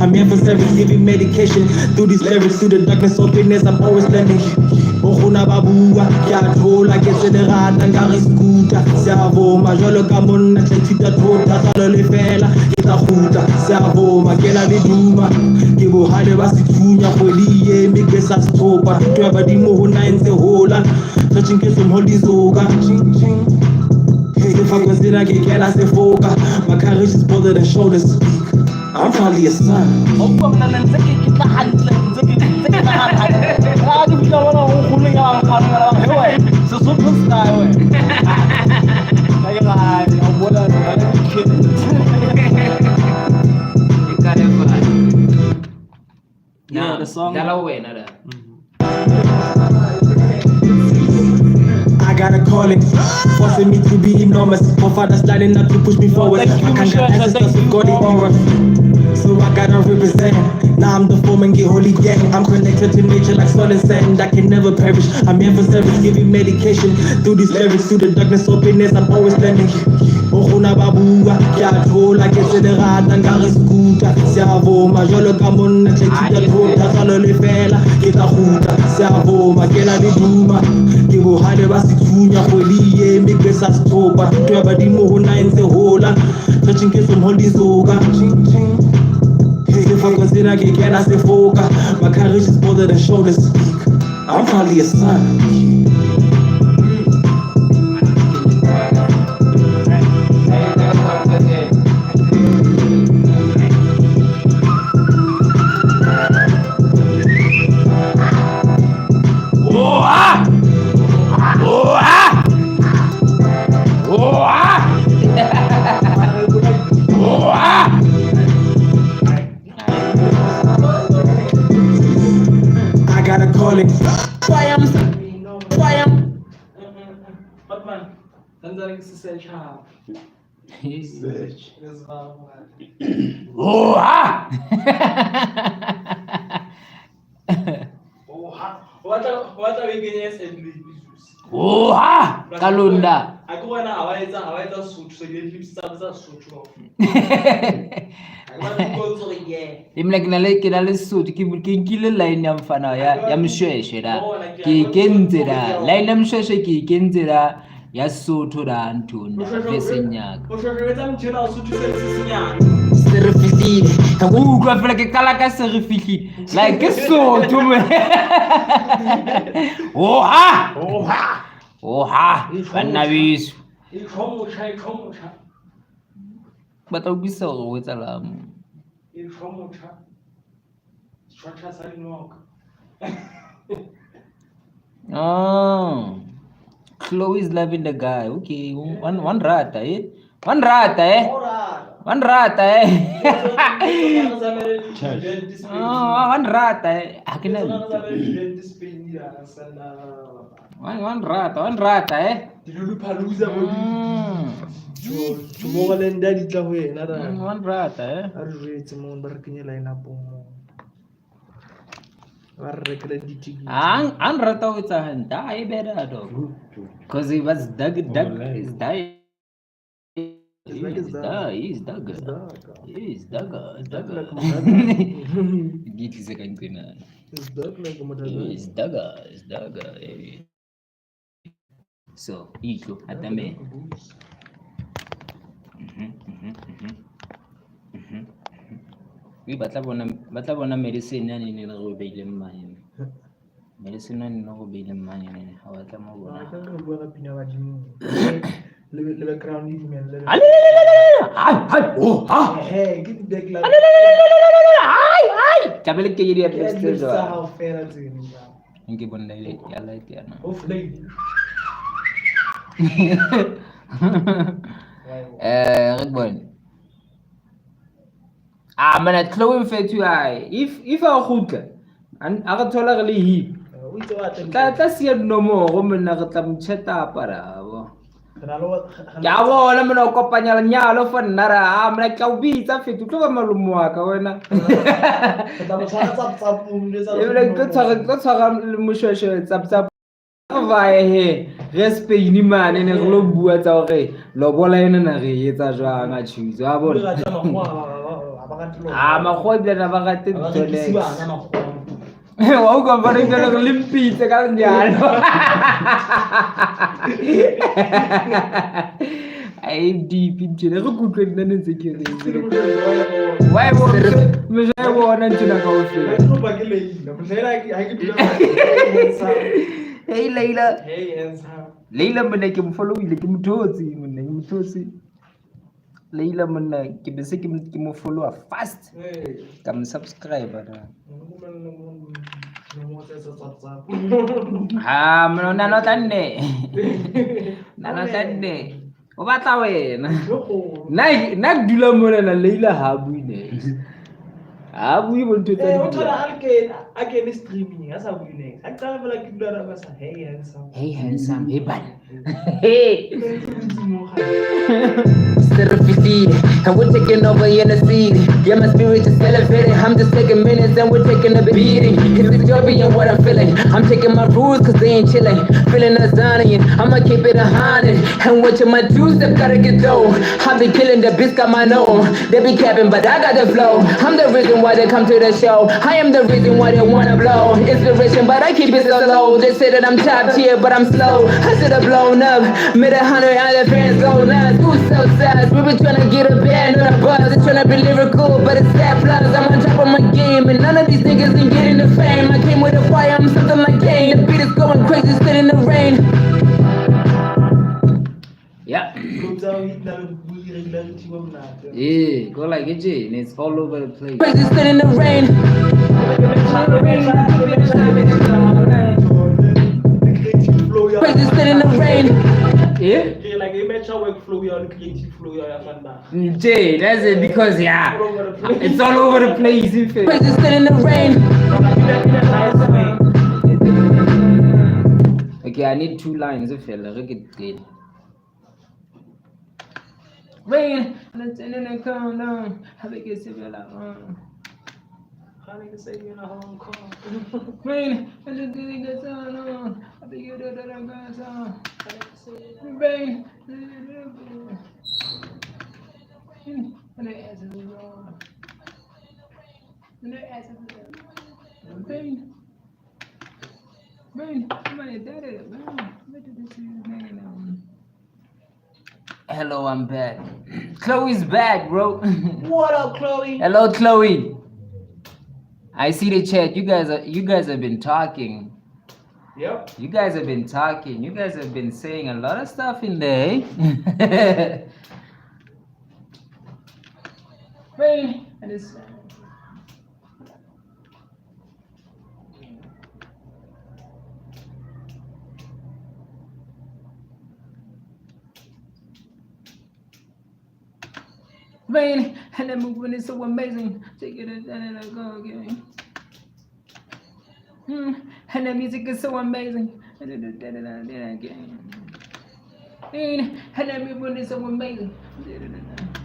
I'm here for service, giving medication through these lyrics, through the darkness, openness. I'm always learning. Okuna babua, kiato like it's in the rad, and garis kuta. Servo, majolo gamon, nakita to, kasalo le fela, kita huta. Servo, magena de duma. Kibo hade basi tunya kweliye, migbe sa stopa. Tuya badimo hona ense hola. Touching case from holy zoga. If I consider I can I say foca. My courage is bolder than shoulders speak. I'm probably a son. Yeah, the song. I got a calling, forcing me to be enormous. My father standing up to push me forward. I can't get ancestors with godly aura, so I gotta represent. Now I'm the foreman, get holy gang. I'm connected to nature like soil and sand. I can never perish. I'm here for service, giving medication through these lyrics, through the darkness, openness. I'm always learning. Okuna babua, kiato like it's in the rad, and garis kuta. Servo, majolo gamon, nakita to, kasalo le fela, kita huta. Servo, magena de duma. Kibo hade basi tunya kweliye, migbe sa stopa. Tuya badimo hona ense hola. Touching case from holy zoga. If I consider I can I say foca. My courage is bolder than shoulders speak. I'm probably a son. I got a calling. Batman, Tanzania search how. Search. What are we getting as Kalunda. I go and I suit so you keep some suit. Imlek na le suit ki kile line ya mfano ya mshweshwe da ki kenzira line ya mshweshwe ki kenzira ya sutu da ntuna vesenyaka Serifisile, kwa fela ke kala ka serifili like ke sutu me oha bana biso batla ubisa go wetsa lamu oh Chloe is loving the guy. Okay, one rata, eh? One rata, eh? One rata, eh? Oh, one rata, eh? One rata, eh? One rata, eh? An rata with a hand, die better, dog. Because he was dug is dying. He's dagger. He's dagger. It's dark Dagger. like Madagaskar. Githi sekancina. It's dark like Madagaskar. It's dagger. So, iko atame. We batla bona medicine ya ne go beile mmane. Medicine ya ne go beile mmane ne ha batla mo bona. Ka re bua ka pina badimo. Le background e men le. Hey, get the background. Tabele ke yedi ya It's peste so jo. how fair it's in. Inke bona ile ya light ya na. Of late. Re bona. Mana Chloe mfethu ai. If a khutla a re thola re le hip. We do at Tla sia nomoro monna re tla mcheta para bo. the Ke a bona mona o kopanya lenyalo for nna ra mona ke o bitsa fethu tlo ba malumo wa ka wena. Ebile ke tshwara le moshweshwe tsap vae he re Spain mane ne re lo bua tsa hore lobola ena na re etsa jwang a tshuzo a bona. Makgwa ebile na ba rate ntole. Wa o ka ba re ke le limpitse ka njalo. Ai deep into re kutlwe nna ne ntse ke re. Why won't me ja bona ntuna ka o fela. Hey Leila. Leila monna ke mo followile ke mototsi monna ke mototsi. Leila monna ke be se ke mo follow fast. Ka mo subscribe na. Mno nano tanne. Nano tanne. O batla wena. Na dula mona na Leila ha buine. Ha bui bonto tsa. Again streaming asa buine. A tla bela ke dula ba sa hey handsome. Hey ban. Hey. Feed, and we're taking over in the seed. Yeah, my spirit is elevated. I'm just taking minutes and we're taking a beating. It's disturbing what I'm feeling. I'm taking my rules cause they ain't chilling. Feeling Azanian, I'ma keep it 100. And watching my two-step, gotta get dough. I've been killing the bitch, got my nose. They be capping, but I got the flow. I'm the reason why they come to the show. I am the reason why they wanna blow. Inspiration, but I keep it so low. They say that I'm top tier, but I'm slow. I should have blown up. Made 100 other fans go nuts. Who's so sad? We been tryna get a band on a buzz. They tryna be lyrical, but it's that plus. I'm on top of my game, and none of these niggas ain't getting the fame. I came with a fire, I'm something like Kane. The beat is going crazy, stood in the rain. Yeah. Yeah, go like it, and it's all over the place. Crazy, stood in the rain. Crazy, stood in the rain. Yeah. Like a match workflow, you're on creative flow, you're Jay, that's it because it's all over the place. If it. Crazy, stood in the rain. Okay, I need 2 lines. If you'll look at it. Rain, let's end and come down. Have a good civil. Rain, and the good gets on. I think you do that. Rain, and the ass is wrong. And the ass is wrong. Rain, somebody did it. Hello, I'm back. Chloe's back, bro. What up, Chloe? Hello, Chloe. I see the chat. You guys have been talking. Yep. You guys have been talking. You guys have been saying a lot of stuff in there. Rain and it's rain and the movement is so amazing. Take it and I go again. And the music is so amazing. And the movement is so amazing.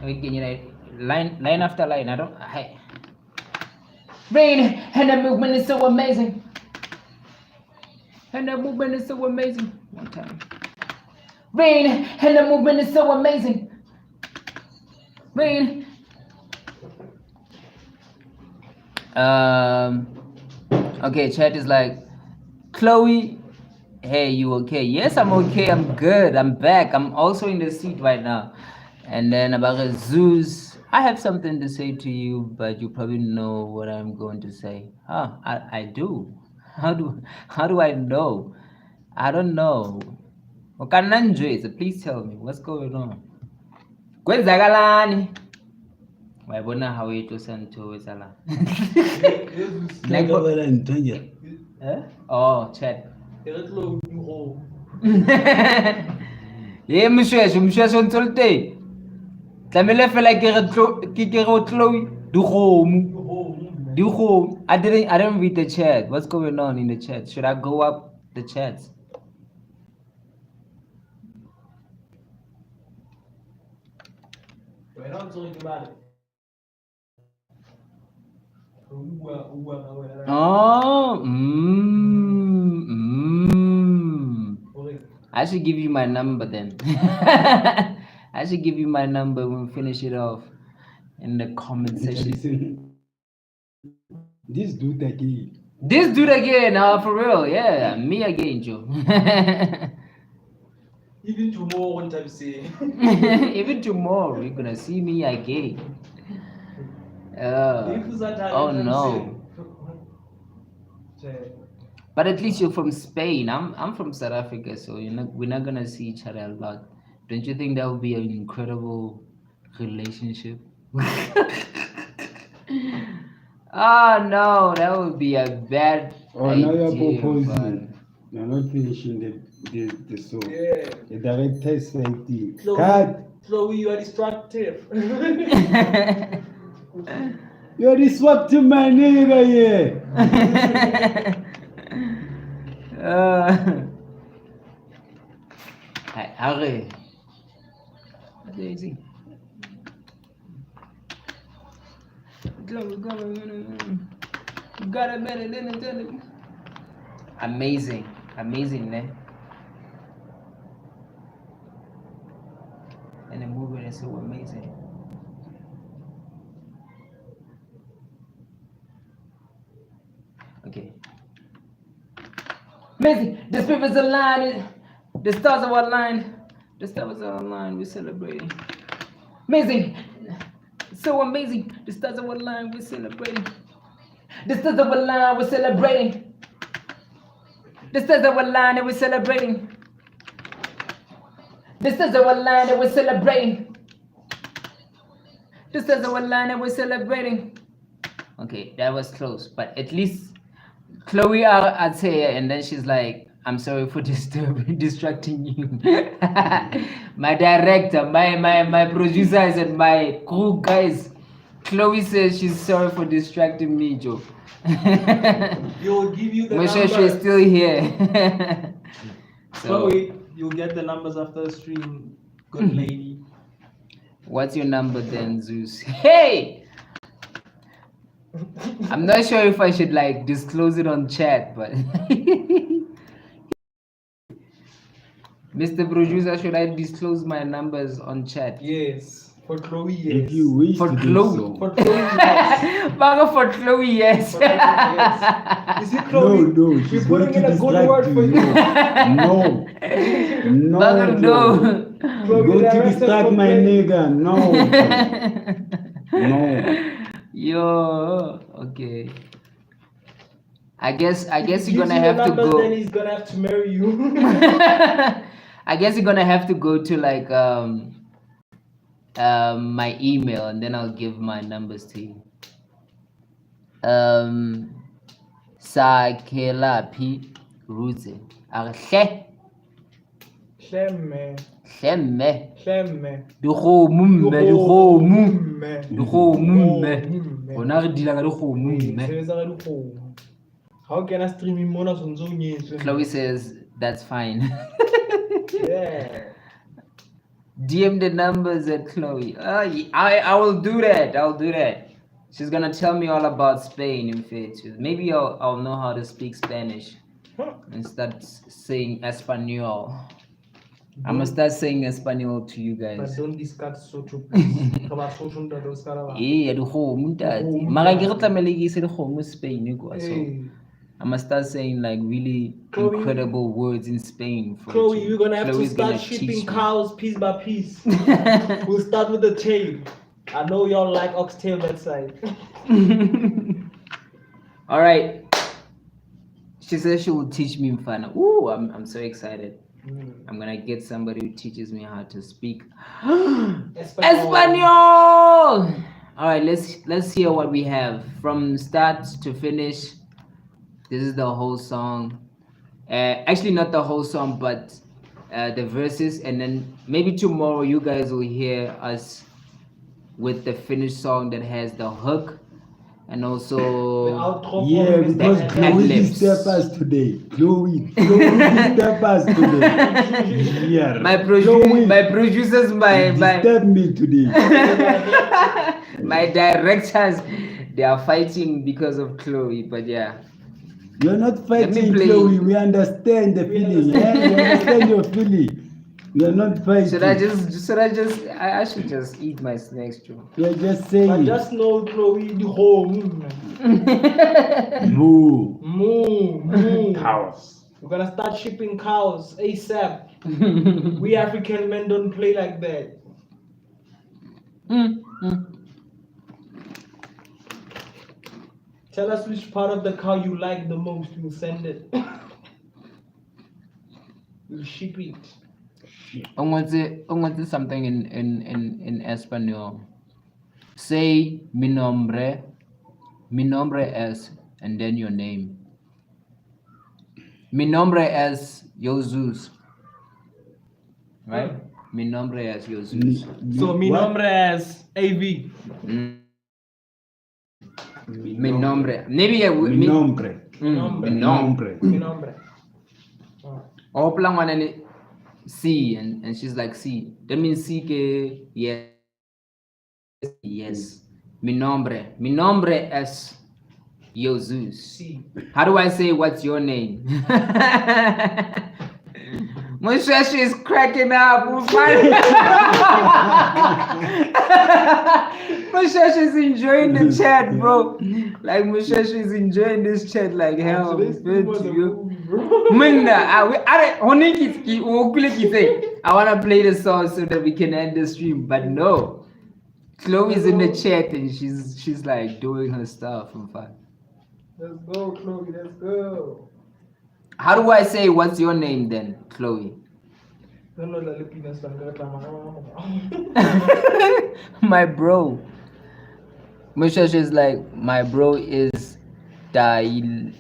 Okay, you know, line after line. I don't. Hey. Rain and the movement is so amazing. And the movement is so amazing. One time. Rain and the movement is so amazing. Rain. Okay, chat is like, Chloe, hey, you okay? Yes, I'm okay. I'm good. I'm back. I'm also in the seat right now. And then about Zeus, I have something to say to you, but you probably know what I'm going to say. I do. How do I know? I don't know. Ukananjweza, please tell me what's going on. Kwenzakalani? Wayibona how yethu sanithokoza la. Nakabala ntonya. Oh, chat. Ye mshweshwe o ntse le teng. Tlamehile fela ke re o Chloe dikgomo. I didn't read the chat. What's going on in the chat? Should I go up the chats? Oh, I should give you my number then. I should give you my number when we finish it off in the comment section. This dude again. This dude again, for real, yeah, me again, Joe. Even tomorrow, one time say. Even tomorrow, you're gonna see me again. Oh no. But at least you're from Spain. I'm from South Africa, so we're not gonna see each other a lot. Don't you think that would be an incredible relationship? Oh no, that would be a bad idea. Now you're proposing. You're not finishing the song. Yeah. The director is like the Chloe, cut. Chloe, you are destructive. You're disrupting my nigga here. Hurry. Daisy. Amazing, man. And the movie is so amazing. Okay. Amazing. The spirits aligned. The stars are aligned. The stars are aligned. We're celebrating. Amazing. So amazing. The stars are aligned. We're celebrating. The stars are aligned. We're celebrating. The stars are aligned and we're celebrating. The stars are aligned and we're celebrating. The stars are aligned and we're celebrating. Okay, that was close, but at least Chloe, I'd say, and then she's like, I'm sorry for distracting you. My director, my producers, and my crew guys. Chloe says she's sorry for distracting me, Joe. You'll give you the Make numbers. sure she's still here. Chloe, you'll get the numbers after the stream. Good lady. What's your number then, Zeus? Hey! I'm not sure if I should like disclose it on chat, but Mr. Producer, should I disclose my numbers on chat? Yes. For Chloe, yes. If you wish For to Chloe. do so. For Chloe, yes. Baga for Chloe, yes. For Chloe, yes. You see, Chloe, No, she's we're going putting to in a good distract word you. for you. No. No. Baga, no. You're Chloe, going the to rest distract of my complaint. nigga. No. No. Yo, okay. I guess you're Gives gonna you have the to numbers, go. then he's gonna have to marry you. I guess you're gonna have to go to like my email, and then I'll give my numbers to you. Sakela P Ruze. Arhle Shemme. Shemme. Shemme. Dikgomo mme, dikgomo. Dikgomo mme. Mme. Rona re dila ka dikgomo mme. Sebetsa ka dikgomo. Ha o kena streaming mona so ntse o nyetswe. Chloe says that's fine. Yeah. DM the numbers at Chloe. I will do that. I'll do that. She's gonna tell me all about Spain in future. Maybe I'll know how to speak Spanish and start saying Espanol. I'm gonna start saying Espanol to you But guys. don't discuss Sotho, please. Kaba Sotho nta do skala ba. Yeah, dikgomo ntate. Dikgomo, Mara ke ntate. re tlamehile ke ise dikgomo Spain kwa. So Hey, I'm gonna start saying like really Chloe- incredible words in Spain. For Chloe, you. we're gonna have to Chloe's start gonna shipping teach me. cows piece by piece. We'll start with the tail. I know y'all like oxtail that side. All right. She says she will teach me Mfana. Ooh, I'm so excited. I'm gonna get somebody who teaches me how to speak Espanol. All right, let's hear what we have from start to finish. This is the whole song. Actually, not the whole song, but the verses, and then maybe tomorrow you guys will hear us with the finished song that has the hook and also Yeah, because Ad Chloe libs. disturbed us today. Chloe disturbed us today. Yeah. my Chloe producers, my disturbed me today. my directors, they are fighting because of Chloe. But yeah, You're not me fighting, play. Chloe. We understand the feeling. Yeah? We understand your feeling. You're not fighting. Should I should just eat my snacks too. You're just But saying. just know, Chloe, the home. Moo. Moo. House. We're gonna start shipping cows ASAP. We African men don't play like that. Tell us which part of the cow you like the most. We'll send it. We'll ship it. I want to say something in Espanol. Say mi nombre es, and then your name. Mi nombre es Zeus. Right? Mi nombre es Zeus. So mi What? nombre es AV. Mi nombre. Maybe I would. Mi nombre. Mi Mi nombre. nombre. Mi nombre. Oh, plan one and C, and she's like C. That means C que yes. Yes. Mi nombre es Zeus. C. How do I say what's your name? Mushashi is cracking up. Mushashi is enjoying the chat, bro. Like Mushashi is enjoying this chat like hell. Today's Good was to a you. movie, bro. I want to play the song so that we can end the stream, but no. Chloe's in the chat and she's like doing her stuff. In fact, Let's go, Chloe. Let's go. how do I say what's your name then, Chloe? No, no, la Lupina Sangata. My bro. Mushashi is like, my bro is Italiana.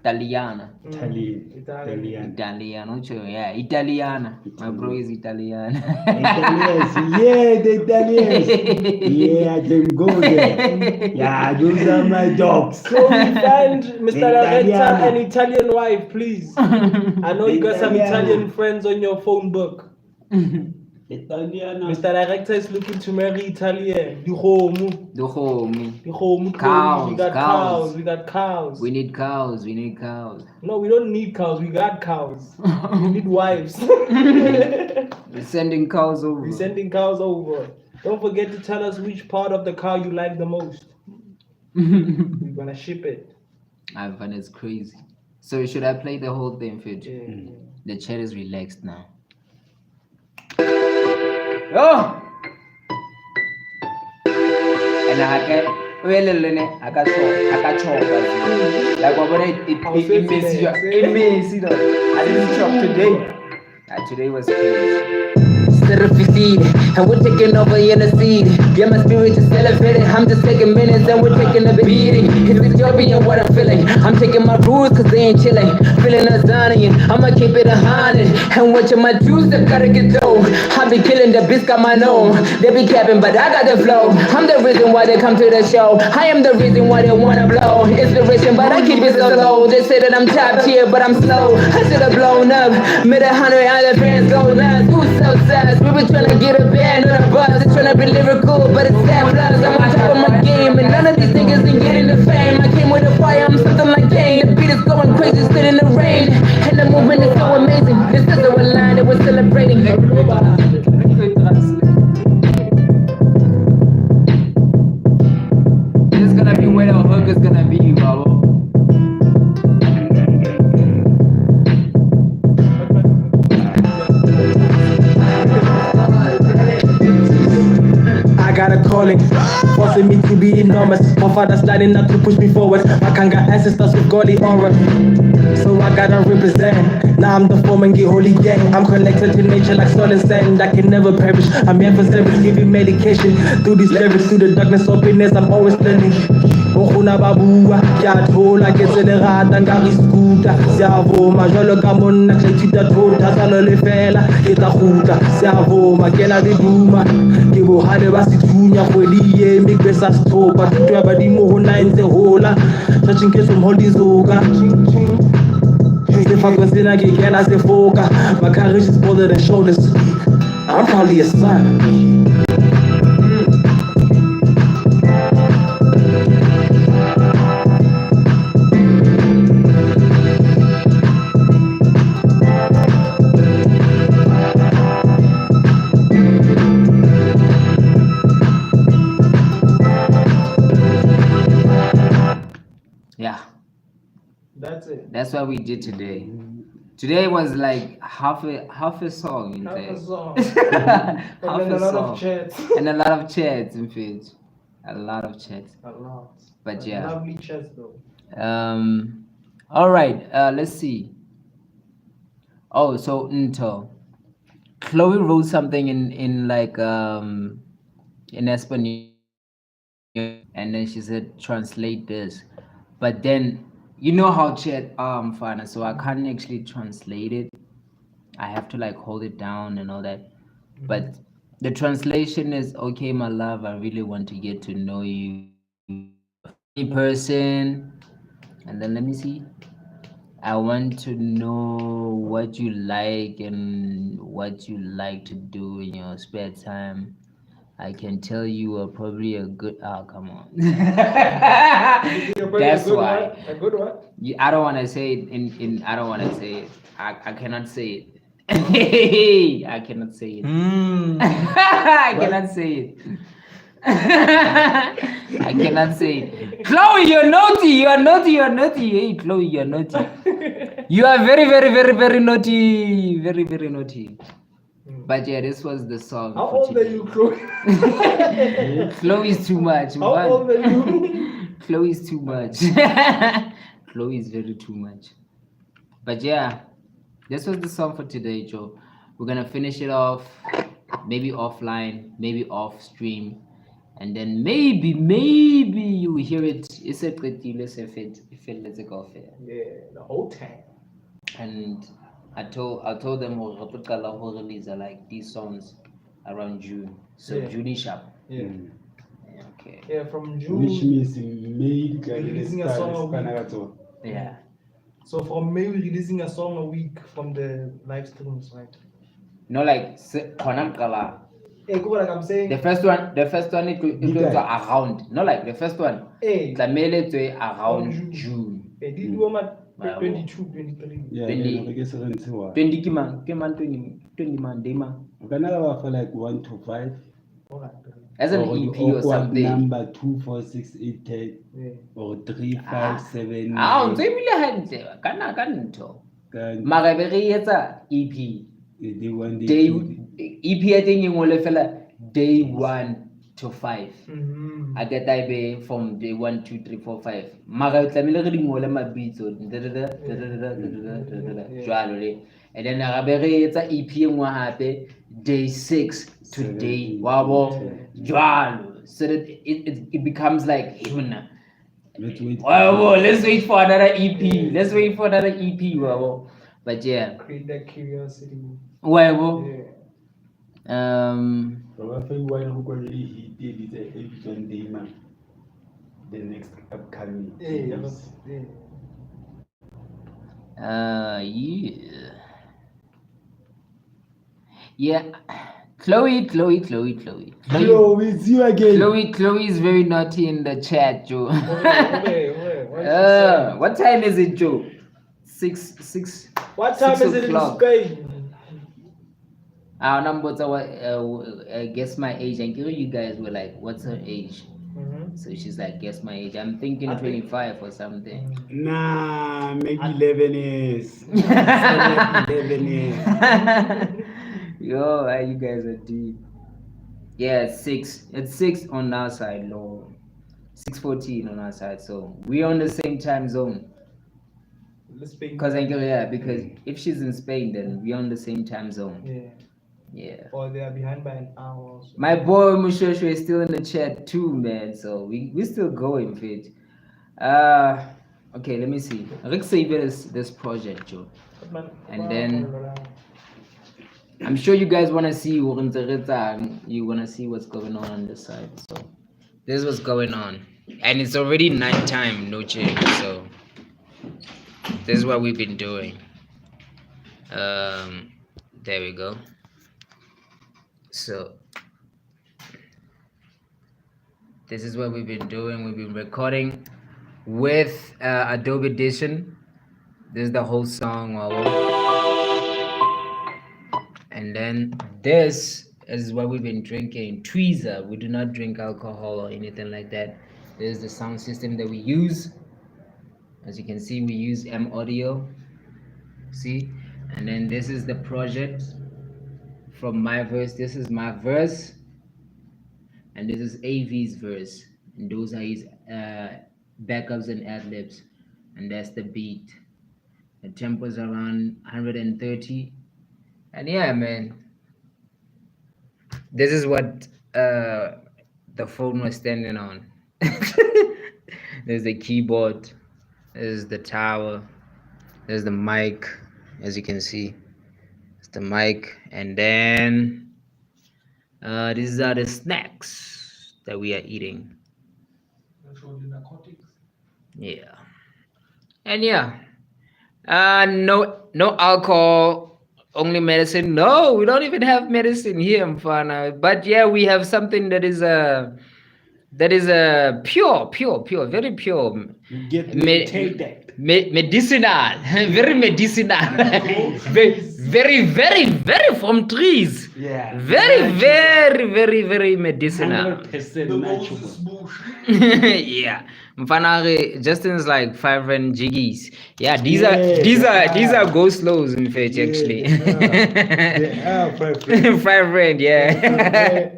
Italian. Italiano, yeah, Italiana. My bro is Italiana. Italians. Yeah, the Italians. Yeah, I can go there. Yeah, those are my dogs. So we find Mr. Director Italiana. an Italian wife, please. I know you got some Italiana. Italian friends on your phone book. Italian. Mr. Director is looking to marry Italian. The home. The homie. The home. Cows, We got cows. cows. We got cows. We need cows. We need cows. No, we don't need cows. We got cows. We need wives. We're sending cows over. We're sending cows over. Don't forget to tell us which part of the cow you like the most. We're gonna ship it. Ivan is crazy. So should I play the whole thing, Fidge? Yeah. The chat is relaxed now. Oh! And I can chop. Like what it messes up. I didn't chop today. Today was crazy. Feed, and we're taking over in the seed. Yeah, my spirit is elevated. I'm just taking minutes and we're taking a beating. It's Ethiopian what I'm feeling. I'm taking my rules cause they ain't chilling. Feeling Azanian, I'ma keep it 100. And watching my juice, I gotta get dough. I be killing the beats, got my own. They be capping, but I got the flow. I'm the reason why they come to the show. I am the reason why they wanna blow. Inspiration, but I keep it so low. They say that I'm top tier, but I'm slow. I should've blown up. Made 100 other fans go nuts. Who's so sad? We been tryna get a band on a bus. They tryna be lyrical, but it's that plus. I'm on top of my game, and none of these niggas ain't getting the fame. I came with a fire, I'm something like Kane. The beat is going crazy, still in the rain, and the movement is so amazing. calling, forcing me to be enormous. My father's lining up to push me forward. My kanga ancestors with godly aura, so I gotta represent. Now I'm the form and get holy gang. I'm connected to nature like soil and sand. I can never perish. I'm here for service, giving medication through these lyrics, through the darkness, openness. I'm always learning. Bokuna babua, ya thola ke se le rata nka re skuta. Siavoma jwalo ka monna ke tshita thota salo le fela ke tla kgutla. Siavoma ke na le duma ke bohale ba sethunya kgwedi ye mme ke sa sthopa thuto ya badimo ho na ntse hola searching ke some holy zoga. Sefako sena ke kena sefoka. My courage is bolder than shoulders. I'm probably a son. Yeah, That's it. that's what we did today. Today was like half a song, in Half a fact. song. Half And then a a lot song. of chats. And a lot of chats, in fact. A lot of chats. A lot. But yeah. Lovely chats though. All right. Let's see. Oh, so Nto. Chloe wrote something in like in Espanol, and then she said translate this, but then you know how chat fana, so I can't actually translate it. I have to like hold it down and all that. But the translation is, okay, my love, I really want to get to know you, funny person, and then let me see. I want to know what you like and what you like to do in your spare time. I can tell you are probably a good. Oh, come on. That's why. A good one. I don't want to say it in. I don't want to say it. I cannot say it. I cannot say it. I cannot say it. I cannot say it. Chloe, you're naughty. You are naughty. You are naughty. Hey, Chloe, you're naughty. You are very, very, very, very naughty. Very, very naughty. But yeah, this was the song. How for old are today. you, Chloe? Chloe is too much. How man. old are you? Chloe is too much. Chloe is very too much. But yeah, this was the song for today, Joe. We're gonna finish it off, maybe offline, maybe off stream, and then maybe you hear it. It's a pretty if let's go fair. Yeah, the whole time. And I told them we'll release like these songs around June. So Yeah. June sharp. Yeah. Okay. Yeah, from Which June. means May Releasing a song a week. Yeah. So from May, we're releasing a song a week from the live streams, right? No, like Konamkala. Hey, go like I'm saying. The first one it goes around. No, like the first one. Hey, Tlamele to around June. June. hey, did you want Wow. 22, 23? Yeah, 20. then I guess 20 20 man, day man. we can have for like 1 to 5. All right. As an EP or awkward something. number 2, 4, 6, 8, 10, Yeah. or 3, 5, 7. Ah, ntse ebile hantle kana ka ntho. Can Mara be re etsa EP. they want Day EP ya teng e ngole fela day 1 to 5. Mm-hmm. I get that be from day 1, 2, 3, 4, 5. Mara tlamile re di ngole mabitso. Jwalo le. And then ra be re etsa EP e nngwe hape day 6 to day wabo jwalo. So that it becomes like Let's wait. wow, let's wait for another EP. Let's wait for another EP, wow. But yeah, Create that curiosity. wow. Yeah. The next upcoming. Yeah. videos. Yeah. Yeah. Chloe. Hello, it's you again. Chloe is very naughty in the chat, Joe. Okay. What did she say? What time is it, Joe? 6. What time 6 is it in o'clock. Spain? Our numbers are guess my age. And you guys were like, what's her age? Mm-hmm. So she's like, guess my age. I'm thinking 25 or something. Nah, maybe 11 years. 11 years. Yo, you guys are deep. Yeah, it's 6. It's 6 on our side, no. 6:14 on our side. So we're on the same time zone. Because if she's in Spain, then we're on the same time zone. Yeah. Yeah. Or they are behind by an hour or so. My boy Mushosho is still in the chat too, man. So we still going, fit. Okay, let me see. Rick save this project, Joe. And then I'm sure you guys wanna see you wanna see what's going on this side. So this is what's going on. And it's already nighttime, no chill. So this is what we've been doing. There we go. So this is what we've been doing. We've been recording with Adobe Audition. This is the whole song. And then this is what we've been drinking. Tweezer. We do not drink alcohol or anything like that. This is the sound system that we use. As you can see, we use M Audio. See? And then this is the project from my verse. This is my verse. And this is AV's verse. And those are his backups and ad-libs. And that's the beat. The tempo is around 130. And yeah, man. This is what the phone was standing on. There's the keyboard. There's the tower. There's the mic, as you can see. It's the mic. And then these are the snacks that we are eating. Yeah. And yeah. No alcohol, only medicine. No, we don't even have medicine here, Mfana. But yeah, we have something that is pure, very pure. You get me take that. Medicinal, very medicinal. very from trees. Yeah. Very medicinal. 100% natural. Yeah. Mfanare, Justin's like 5 rand jiggies. Yeah, these are go slows in fact actually. Yeah, 5 rand. 5 rand, yeah.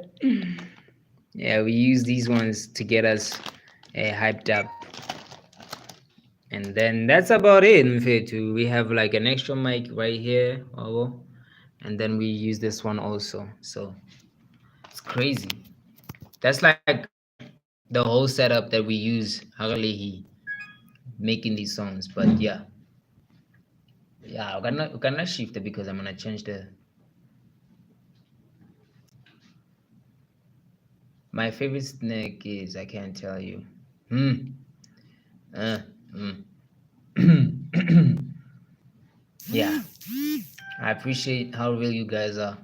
Yeah, we use these ones to get us hyped up. And then that's about it in fact. We have like an extra mic right here, and then we use this one also. So it's crazy. That's like the whole setup that we use Haralehi making these songs. But yeah, we cannot shift it because I'm gonna change my favorite snack is, I can't tell you. Yeah, I appreciate how real you guys are.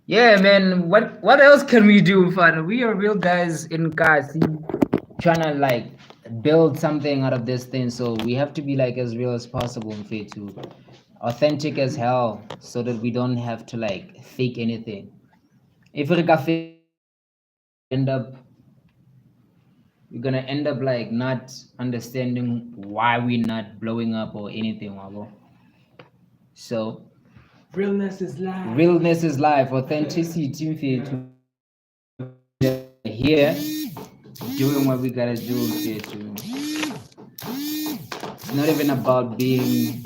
Yeah, man, what else can we do, fun? We are real guys in cars trying to like build something out of this thing, so we have to be like as real as possible and fair to authentic as hell, so that we don't have to like fake anything. If we're gonna we're gonna end up like not understanding why we're not blowing up or anything, so Realness is life. Realness is life. Authenticity here, doing what we gotta do here too. It's not even about being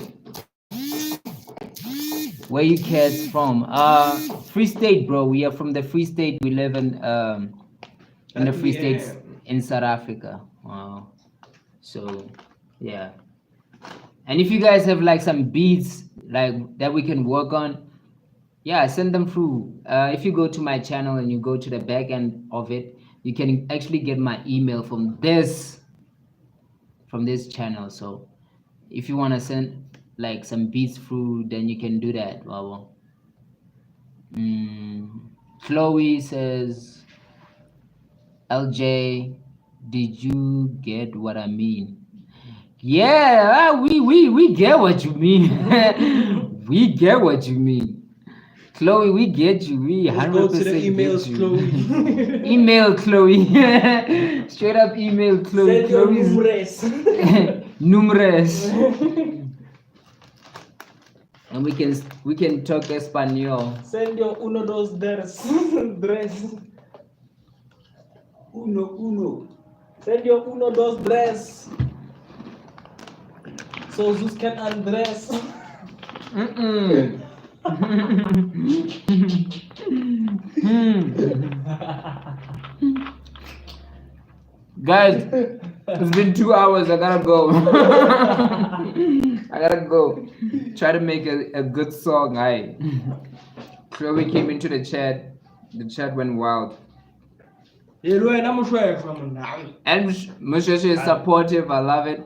where you cats from. Free State, bro. We are from the Free State. We live in the Free States in South Africa. Wow. So yeah. And if you guys have like some beats like that we can work on, yeah, send them through. If you go to my channel and you go to the back end of it, you can actually get my email from this channel. So if you want to send like some beats through, then you can do that. Wow. Chloe says, LJ, did you get what I mean? Yeah, we get what you mean. We get what you mean. Chloe, we get you. We 100% Go to the emails, get you. Chloe. Email Chloe. Straight up email Chloe. Send your Chloe's numerous. And we can talk Espanol. Send your uno dos dress. Uno. Send your Uno dos dress. So Zeus can undress. Guys, it's been 2 hours. I gotta go. I gotta go. Try to make a good song. Chloe came into the chat. The chat went wild. And Mshesha is supportive. I love it.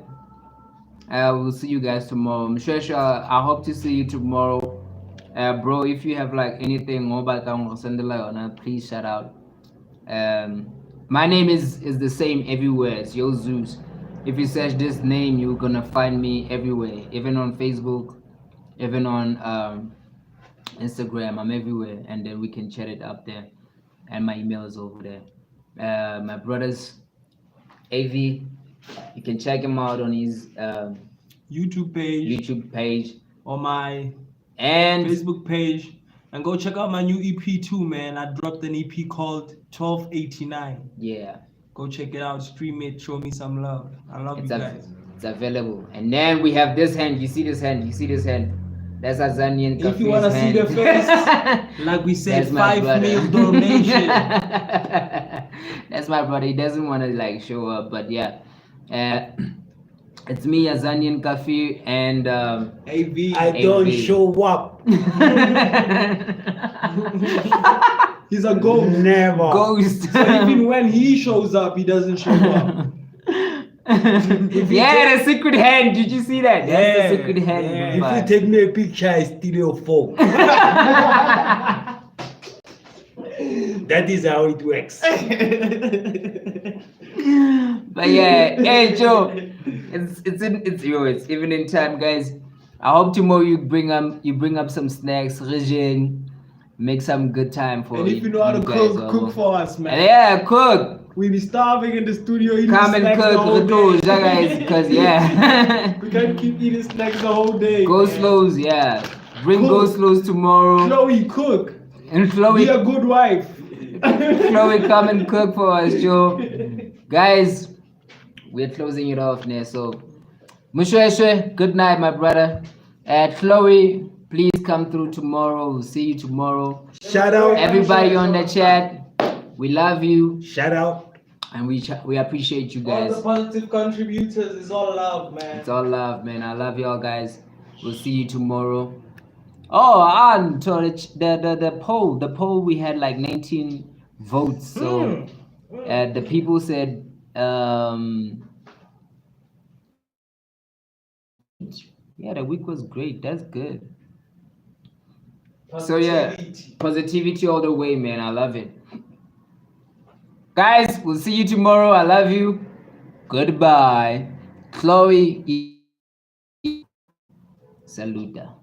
We'll see you guys tomorrow. Mshesha, I hope to see you tomorrow. Bro, if you have like anything please shout out. My name is the same everywhere. It's Yo Zeus. If you search this name, you're gonna find me everywhere, even on Facebook, even on Instagram. I'm everywhere, and then we can chat it up there. And my email is over there. My brother's AV, you can check him out on his YouTube page or my and Facebook page, and go check out my new EP too, man. I dropped an EP called 1289. Yeah, go check it out, stream it, show me some love. I love you guys. It's available. And then we have this hand. You see this hand? That's AzanianKaffir's If you wanna see the face, like we said, 5 meal donation. That's my brother. He doesn't want to like show up, but yeah. It's me, AzanianKaffir, and AV. I don't show up. He's a ghost. Never. Ghost. So even when he shows up, he doesn't show up. Yeah, the secret hand. Did you see that? That's the secret hand. If you take me a picture, I steal your phone. That is how it works. But yeah, hey Joe, it's evening time, guys. I hope tomorrow you bring up some snacks, regime, make some good time for. And if you know how to cook for us, man. Yeah, cook. We be starving in the studio eating Come snacks and the whole cook, day. guys, because yeah. We can't keep eating snacks the whole day. Go slows, yeah. Bring go slows tomorrow. Chloe, cook. And Chloe, be a good wife. Chloe, come and cook for us, Joe. Guys, we're closing it off now. So, Mushweshwe, good night, my brother. Chloe, please come through tomorrow. We'll see you tomorrow. Shout out everybody on the chat. We love you. Shout out. And we appreciate you guys. All the positive contributors, is all love, man. It's all love, man. I love y'all guys. We'll see you tomorrow. Oh, and so the poll we had like 19 votes. So the people said yeah, the week was great. That's good. So yeah, positivity all the way, man. I love it. Guys, we'll see you tomorrow. I love you. Goodbye. Chloe. Saluda.